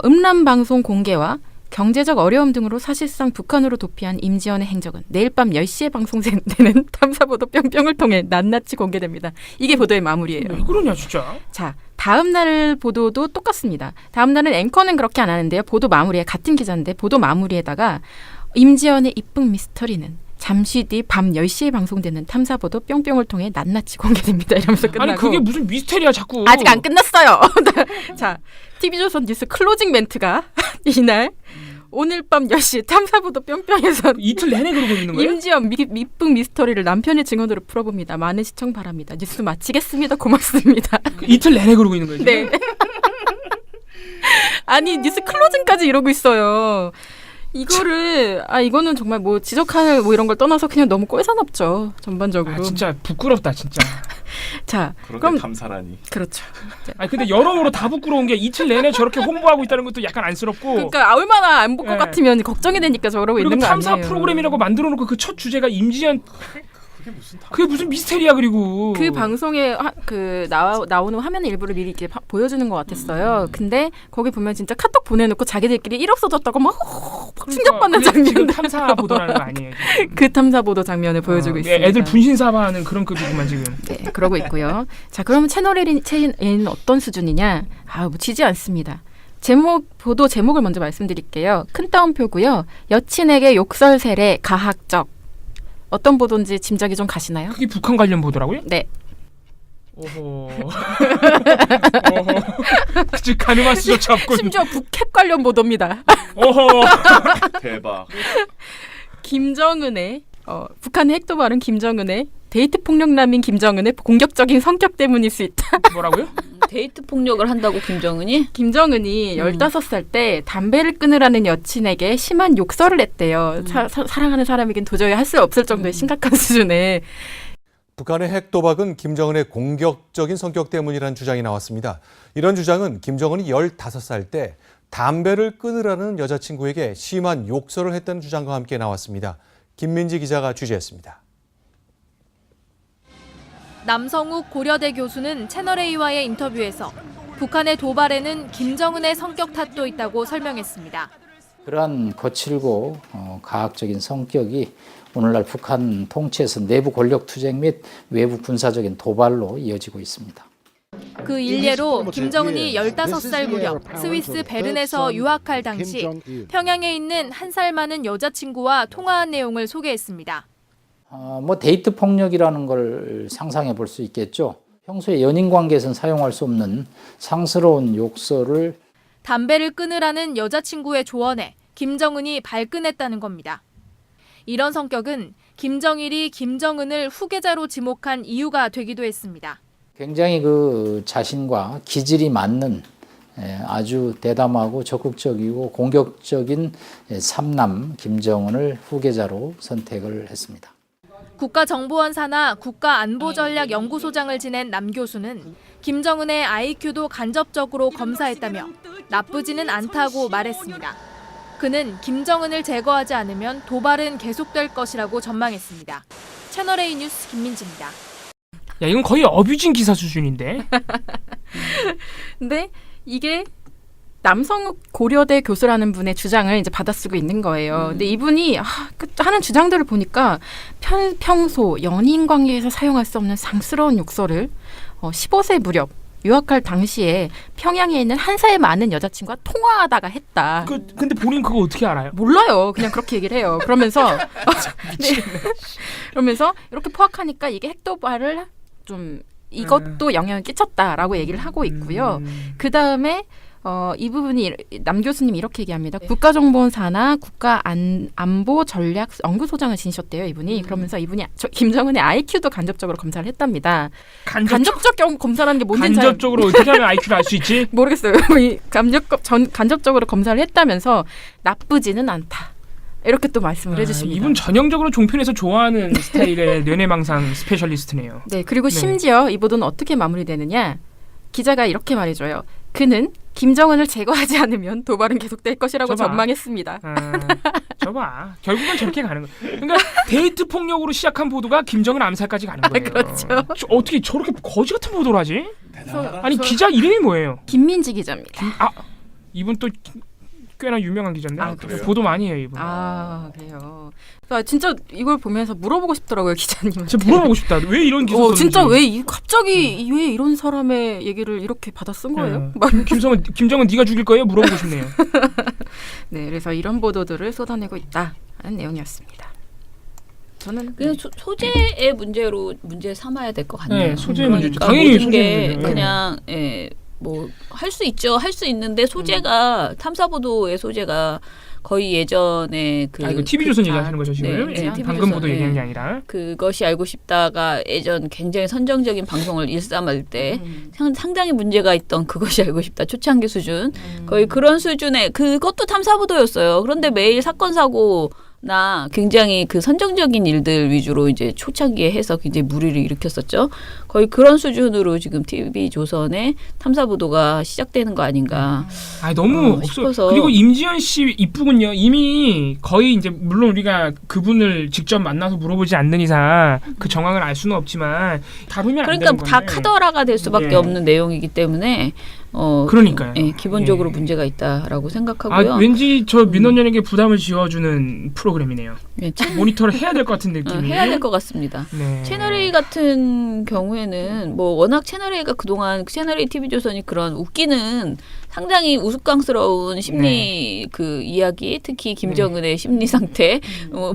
음란 방송 공개와 경제적 어려움 등으로 사실상 북한으로 도피한 임지연의 행적은 내일 밤 10시에 방송되는 탐사보도 뿅뿅을 통해 낱낱이 공개됩니다. 이게 보도의 마무리예요. 왜 그러냐 진짜. 자, 다음 날 보도도 똑같습니다. 다음 날은 앵커는 그렇게 안 하는데요. 보도 마무리에 같은 기자인데 보도 마무리에다가 임지연의 입북 미스터리는 잠시 뒤 밤 10시에 방송되는 탐사보도 뿅뿅을 통해 낱낱이 공개됩니다. 이러면서 끝나고. 아니 그게 무슨 미스테리야 자꾸. 아직 안 끝났어요. 자, TV조선 뉴스 클로징 멘트가 이날 오늘 밤 10시 탐사보도 뿅뿅에서 이틀 내내 그러고 있는 거예요? 임지연 입북 미스터리를 남편의 증언으로 풀어봅니다. 많은 시청 바랍니다. 뉴스 마치겠습니다. 고맙습니다. 이틀 내내 그러고 있는 거예요? 네. 아니 뉴스 클로징까지 이러고 있어요. 이거는 정말 뭐 지적할 뭐 이런 걸 떠나서 그냥 너무 꼴사납죠. 전반적으로. 진짜 부끄럽다 진짜. 자, 그럼 탐사라니. 그렇죠. 아니 근데 여러모로 다 부끄러운 게 이틀 내내 저렇게 홍보하고 있다는 것도 약간 안쓰럽고. 그러니까 얼마나 안 볼 것 같으면 걱정이 되니까 저러고 있는 거 아니에요. 그리고 탐사 프로그램이라고 만들어놓고 그 첫 주제가 임지연. 그게 무슨 미스테리야 그리고. 그 방송에 나오는 화면 일부를 미리 이렇게 보여주는 것 같았어요. 근데 거기 보면 진짜 카톡 보내놓고 자기들끼리 1억 써줬다고 막 충격받는 장면. 탐사 보도라는 거 아니에요? 그 탐사 보도 장면을 보여주고 있습니다. 애들 분신사바하는 그런 급이구만 지금. 네, 그러고 있고요. 자, 그러면 채널A는 어떤 수준이냐? 묻히지 않습니다. 보도 제목을 먼저 말씀드릴게요. 큰 따옴표고요. 여친에게 욕설 세례 가학적. 어떤 보도인지 짐작이 좀 가시나요? 그게 북한 관련 보도라고요? 네. 오호. 즉 가늠할 수조차 없군. 심지어 북핵 관련 보도입니다. 오호. 대박. 김정은의 북한의 핵 도발은 김정은의 데이트 폭력남인 김정은의 공격적인 성격 때문일 수 있다. 뭐라고요? 데이트 폭력을 한다고 김정은이? 김정은이 15살 때 담배를 끊으라는 여친에게 심한 욕설을 했대요. 사랑하는 사람에겐 도저히 할 수 없을 정도의 심각한 수준의. 북한의 핵 도박은 김정은의 공격적인 성격 때문이라는 주장이 나왔습니다. 이런 주장은 김정은이 15살 때 담배를 끊으라는 여자친구에게 심한 욕설을 했다는 주장과 함께 나왔습니다. 김민지 기자가 취재했습니다. 남성욱 고려대 교수는 채널A와의 인터뷰에서 북한의 도발에는 김정은의 성격 탓도 있다고 설명했습니다. 그러한 거칠고 가학적인 성격이 오늘날 북한 통치에서 내부 권력 투쟁 및 외부 군사적인 도발로 이어지고 있습니다. 그 일례로 김정은이 15살 무렵 스위스 베른에서 유학할 당시 평양에 있는 한 살 많은 여자친구와 통화한 내용을 소개했습니다. 데이트 폭력이라는 걸 상상해 볼 수 있겠죠. 평소에 연인 관계에서는 사용할 수 없는 상스러운 욕설을 담배를 끊으라는 여자친구의 조언에 김정은이 발끈했다는 겁니다. 이런 성격은 김정일이 김정은을 후계자로 지목한 이유가 되기도 했습니다. 굉장히 자신과 기질이 맞는 아주 대담하고 적극적이고 공격적인 삼남 김정은을 후계자로 선택을 했습니다. 국가정보원 산하 국가안보전략연구소장을 지낸 남 교수는 김정은의 IQ도 간접적으로 검사했다며 나쁘지는 않다고 말했습니다. 그는 김정은을 제거하지 않으면 도발은 계속될 것이라고 전망했습니다. 채널A 뉴스 김민지입니다. 야, 이건 거의 어뷰징 기사 수준인데. 근데 이게 남성욱 고려대 교수라는 분의 주장을 이제 받아쓰고 있는 거예요. 근데 이분이 하는 주장들을 보니까 평소 연인 관계에서 사용할 수 없는 상스러운 욕설을 15세 무렵 유학할 당시에 평양에 있는 한 살 많은 여자친구와 통화하다가 했다. 근데 본인 그거 어떻게 알아요? 몰라요. 그냥 그렇게 얘기를 해요. 그러면서 그러면서 이렇게 포악하니까 이게 핵도발을 좀 이것도 영향을 끼쳤다라고 얘기를 하고 있고요. 그 다음에 이 부분이 남 교수님이 이렇게 얘기합니다. 국가정보원 산하 국가안보전략연구소장을 지니셨대요, 이분이. 그러면서 이분이 김정은의 IQ도 간접적으로 검사를 했답니다. 간접적 검사라는 게 뭔지 간접적으로 어떻게 하면 IQ를 알 수 있지? 모르겠어요. 간접적으로 검사를 했다면서 나쁘지는 않다. 이렇게 또 말씀을 해주십니다. 이분 전형적으로 종편에서 좋아하는 스타일의 뇌내망상 스페셜리스트네요. 네, 그리고 심지어 이 보도는 어떻게 마무리되느냐. 기자가 이렇게 말해줘요. 그는 김정은을 제거하지 않으면 도발은 계속될 것이라고 전망했습니다. 저봐. 결국은 저렇게 가는 거예요. 그러니까 데이트 폭력으로 시작한 보도가 김정은 암살까지 가는 거예요. 그렇죠. 어떻게 저렇게 거지 같은 보도를 하지? 아니 기자 이름이 뭐예요? 김민지 기자입니다. 이분 또 꽤나 유명한 기자인데 보도 많이 해요 이분. 그래요. 진짜 이걸 보면서 물어보고 싶더라고요 기자님한테. 진짜 물어보고 싶다. 왜 이런 기사 썼는지. 진짜 갑자기 왜 이런 사람의 얘기를 이렇게 받아 쓴 거예요? 김정은 네가 죽일 거예요? 물어보고 싶네요. 네, 그래서 이런 보도들을 쏟아내고 있다는 내용이었습니다. 저는 그냥 소재의 문제 삼아야 될 것 같네요. 네, 소재 문제죠. 당연히 소재 문제. 그냥 뭐 할 수 있죠. 할 수 있는데 소재가 탐사보도의 소재가 거의 예전에 이거 TV조선 얘기하시는 거죠 지금? 네, 방금 보도 얘기하는 게 아니라. 그것이 알고 싶다가 예전 굉장히 선정적인 방송을 일삼을 때 상당히 문제가 있던 그것이 알고 싶다 초창기 수준 거의 그런 수준의 그것도 탐사보도였어요. 그런데 매일 사건 사고나 굉장히 그 선정적인 일들 위주로 이제 초창기에 해서 굉장히 물의를 일으켰었죠. 거의 그런 수준으로 지금 TV조선의 탐사 보도가 시작되는 거 아닌가. 너무 없어. 그리고 임지연 씨 이쁘군요. 이미 거의 이제 물론 우리가 그분을 직접 만나서 물어보지 않는 이상 그 정황을 알 수는 없지만 다루면 안 되는 건데. 그러니까 다 카더라가 될 수밖에 없는 내용이기 때문에 그러니까요. 기본적으로 문제가 있다라고 생각하고요. 왠지 저 민원연에게 부담을 지어주는 프로그램이네요. 모니터를 해야 될 것 같은 느낌이. 해야 될 것 같습니다. 채널A 같은 경우에는 뭐 워낙 채널A가 그동안 채널A TV조선이 그런 웃기는 상당히 우스꽝스러운 심리 그 이야기, 특히 김정은의 심리 상태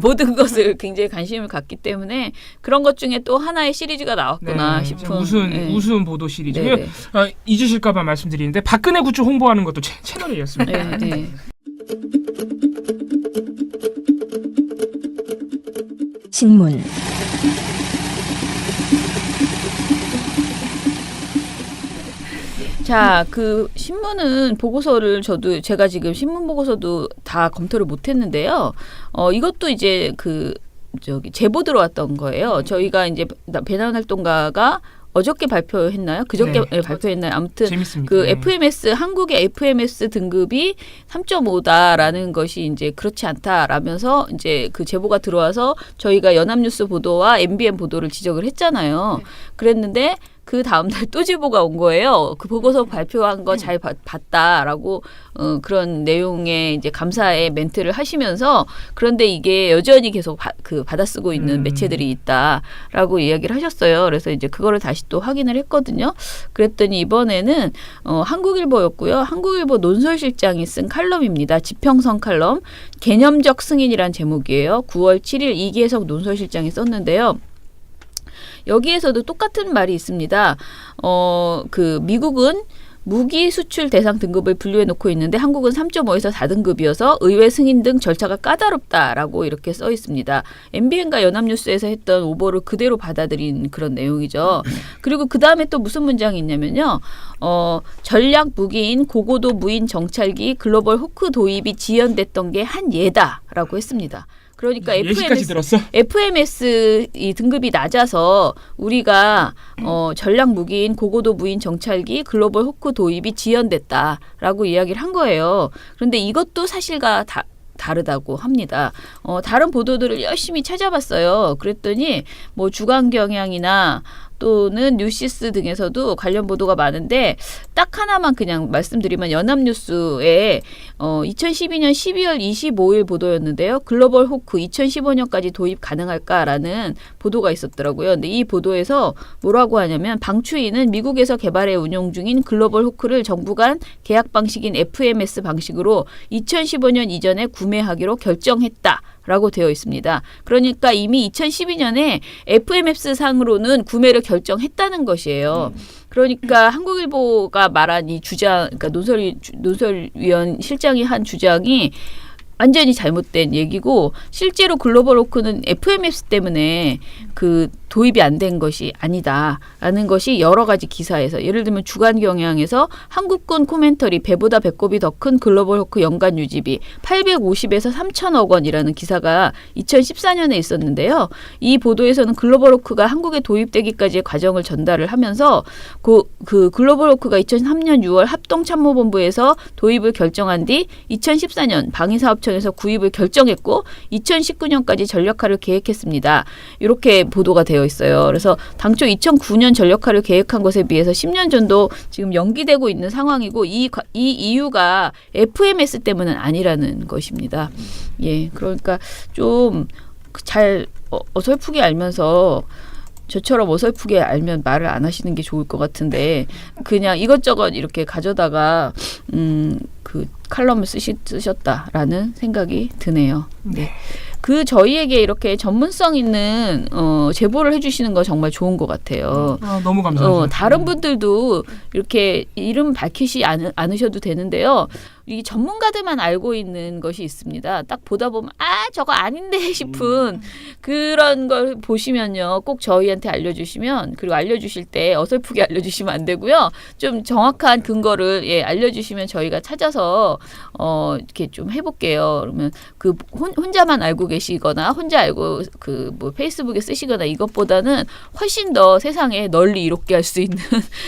모든 것을 굉장히 관심을 갖기 때문에 그런 것 중에 또 하나의 시리즈가 나왔구나 싶은 우스운 보도 시리즈고요. 잊으실까봐 말씀드리는데 박근혜 굿즈 홍보하는 것도 채널이었습니다. 신문 자, 그 신문은 보고서를 제가 지금 신문 보고서도 다 검토를 못했는데요. 이것도 이제 제보 들어왔던 거예요. 저희가 이제 배낭 활동가가 어저께 발표했나요? 그저께 발표했나요? 아무튼 재밌습니다. 그 FMS 한국의 FMS 등급이 3.5다라는 것이 이제 그렇지 않다라면서 이제 그 제보가 들어와서 저희가 연합뉴스 보도와 MBN 보도를 지적을 했잖아요. 그랬는데 그 다음날 또 제보가 온 거예요. 그 보고서 발표한 거 잘 봤다라고 그런 내용의 이제 감사의 멘트를 하시면서 그런데 이게 여전히 계속 받아쓰고 있는 매체들이 있다라고 이야기를 하셨어요. 그래서 이제 그거를 다시 또 확인을 했거든요. 그랬더니 이번에는 한국일보였고요. 한국일보 논설실장이 쓴 칼럼입니다. 지평선 칼럼 개념적 승인이란 제목이에요. 9월 7일 이기혜석 논설실장이 썼는데요. 여기에서도 똑같은 말이 있습니다. 미국은 무기 수출 대상 등급을 분류해 놓고 있는데 한국은 3.5에서 4등급이어서 의회 승인 등 절차가 까다롭다라고 이렇게 써 있습니다. MBN과 연합뉴스에서 했던 오보를 그대로 받아들인 그런 내용이죠. 그리고 그 다음에 또 무슨 문장이 있냐면요. 전략 무기인 고고도 무인 정찰기 글로벌 호크 도입이 지연됐던 게 한 예다라고 했습니다. 그러니까 FMS 이 등급이 낮아서 우리가 전략 무기인 고고도 무인 정찰기 글로벌 호크 도입이 지연됐다라고 이야기를 한 거예요. 그런데 이것도 사실과 다르다고 합니다. 다른 보도들을 열심히 찾아봤어요. 그랬더니 뭐 주간경향이나 또는 뉴시스 등에서도 관련 보도가 많은데 딱 하나만 그냥 말씀드리면 연합뉴스에 2012년 12월 25일 보도였는데요. 글로벌 호크 2015년까지 도입 가능할까라는 보도가 있었더라고요. 근데 이 보도에서 뭐라고 하냐면 방추인은 미국에서 개발해 운용 중인 글로벌 호크를 정부 간 계약 방식인 FMS 방식으로 2015년 이전에 구매하기로 결정했다. 라고 되어 있습니다. 그러니까 이미 2012년에 FMS 상으로는 구매를 결정했다는 것이에요. 그러니까 한국일보가 말한 이 주장, 그러니까 논설위원 실장이 한 주장이 완전히 잘못된 얘기고 실제로 글로벌 호크는 FMS 때문에 그 도입이 안 된 것이 아니다라는 것이 여러 가지 기사에서 예를 들면 주간경향에서 한국군 코멘터리 배보다 배꼽이 더 큰 글로벌 호크 연간 유지비 850에서 3천억 원이라는 기사가 2014년에 있었는데요. 이 보도에서는 글로벌 호크가 한국에 도입되기까지의 과정을 전달을 하면서 그 글로벌 호크가 2003년 6월 합동참모본부에서 도입을 결정한 뒤 2014년 방위사업청에서 구입을 결정했고 2019년까지 전력화를 계획했습니다. 이렇게 보도가 되어 있어요. 그래서 당초 2009년 전력화를 계획한 것에 비해서 10년 전도 지금 연기되고 있는 상황이고 이 이유가 FMS 때문은 아니라는 것입니다. 예, 그러니까 좀 잘 어설프게 알면서 저처럼 어설프게 알면 말을 안 하시는 게 좋을 것 같은데 그냥 이것저것 이렇게 가져다가 그 칼럼을 쓰셨다라는 생각이 드네요. 네. 저희에게 이렇게 전문성 있는 제보를 해주시는 거 정말 좋은 것 같아요. 너무 감사합니다. 다른 분들도 이렇게 이름 밝히지 않으셔도 되는데요. 이게 전문가들만 알고 있는 것이 있습니다. 딱 보다 보면 저거 아닌데 싶은 그런 걸 보시면요. 꼭 저희한테 알려주시면, 그리고 알려주실 때 어설프게 알려주시면 안 되고요. 좀 정확한 근거를 알려주시면 저희가 찾아서 이렇게 좀 해볼게요. 그러면 그 혼자만 알고 계시거나 혼자 알고 그 뭐 페이스북에 쓰시거나 이것보다는 훨씬 더 세상에 널리 이롭게 할 수 있는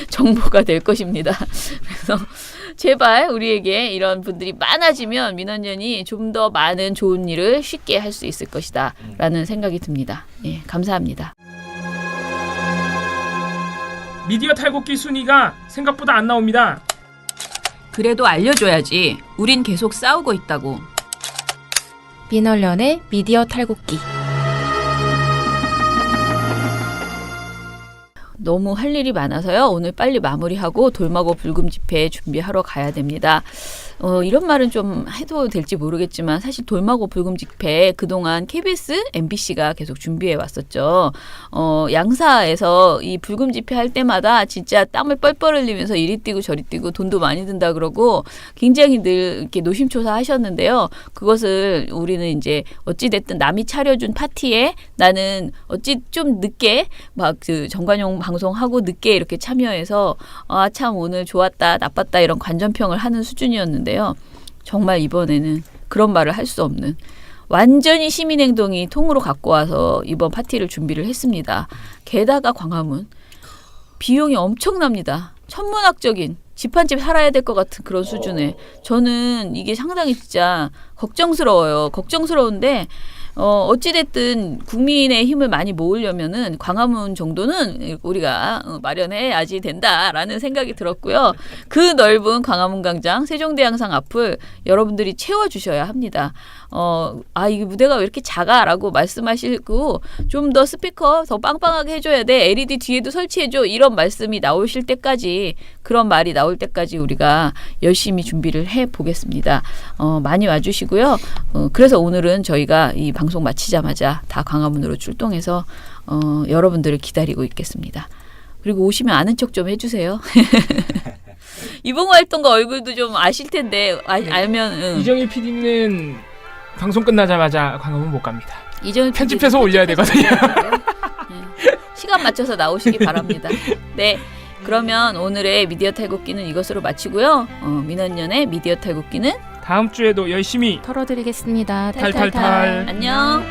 정보가 될 것입니다. 그래서 제발 우리에게 이런 분들이 많아지면 민원연이 좀 더 많은 좋은 일을 쉽게 할 수 있을 것이다 라는 생각이 듭니다. 예, 감사합니다. 미디어 탈곡기 순위가 생각보다 안 나옵니다. 그래도 알려줘야지. 우린 계속 싸우고 있다고. 민원연의 미디어 탈곡기. 너무 할 일이 많아서요. 오늘 빨리 마무리하고 돌마고 불금 집회 준비하러 가야 됩니다. 이런 말은 좀 해도 될지 모르겠지만 사실 돌마고 불금 집회 그동안 KBS, MBC가 계속 준비해 왔었죠. 양사에서 이 불금 집회 할 때마다 진짜 땀을 뻘뻘 흘리면서 이리 뛰고 저리 뛰고 돈도 많이 든다 그러고 굉장히 늘 이렇게 노심초사 하셨는데요. 그것을 우리는 이제 어찌됐든 남이 차려준 파티에 나는 어찌 좀 늦게 막 그 정관용 방송하고 늦게 이렇게 참여해서 참 오늘 좋았다 나빴다 이런 관전평을 하는 수준이었는데요. 정말 이번에는 그런 말을 할 수 없는 완전히 시민행동이 통으로 갖고 와서 이번 파티를 준비를 했습니다. 게다가 광화문 비용이 엄청납니다. 천문학적인 집 한 집 살아야 될 것 같은 그런 수준에 저는 이게 상당히 진짜 걱정스러워요. 걱정스러운데 어찌됐든 국민의 힘을 많이 모으려면은 광화문 정도는 우리가 마련해야지 된다라는 생각이 들었고요. 그 넓은 광화문 광장, 세종대왕상 앞을 여러분들이 채워주셔야 합니다. 이게 무대가 왜 이렇게 작아라고 말씀하시고 좀 더 스피커 더 빵빵하게 해줘야 돼. LED 뒤에도 설치해줘. 이런 말씀이 나오실 때까지 그런 말이 나올 때까지 우리가 열심히 준비를 해보겠습니다. 많이 와주시고요. 그래서 오늘은 저희가 이 방송 마치자마자 다 광화문으로 출동해서 여러분들을 기다리고 있겠습니다. 그리고 오시면 아는 척 좀 해주세요. 이봉호 활동가 얼굴도 좀 아실 텐데 알면 이정일 PD는 방송 끝나자마자 광화문 못 갑니다. 이정일 편집해서 올려야 되거든요. 시간 맞춰서 나오시기 바랍니다. 네. 그러면 오늘의 미디어 탈곡기는 이것으로 마치고요. 민원연의 미디어 탈곡기는 다음 주에도 열심히 털어드리겠습니다. 탈탈탈. 안녕.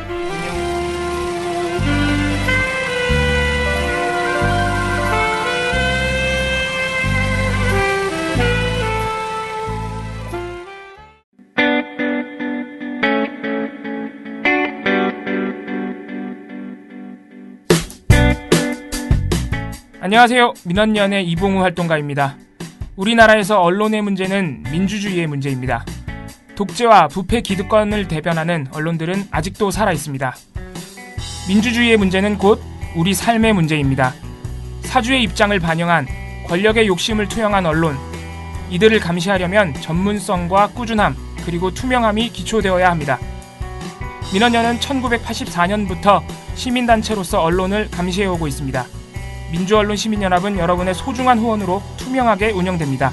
안녕하세요. 민원연의 이봉우 활동가입니다. 우리나라에서 언론의 문제는 민주주의의 문제입니다. 독재와 부패 기득권을 대변하는 언론들은 아직도 살아있습니다. 민주주의의 문제는 곧 우리 삶의 문제입니다. 사주의 입장을 반영한 권력의 욕심을 투영한 언론, 이들을 감시하려면 전문성과 꾸준함 그리고 투명함이 기초되어야 합니다. 민원연은 1984년부터 시민단체로서 언론을 감시해오고 있습니다. 민주언론 시민연합은 여러분의 소중한 후원으로 투명하게 운영됩니다.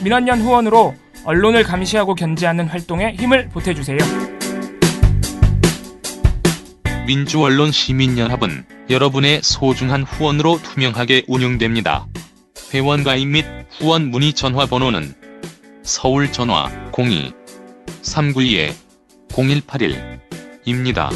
민원연 후원으로 언론을 감시하고 견제하는 활동에 힘을 보태주세요. 민주언론 시민연합은 여러분의 소중한 후원으로 투명하게 운영됩니다. 회원 가입 및 후원 문의 전화번호는 서울 전화 02-392-0181입니다.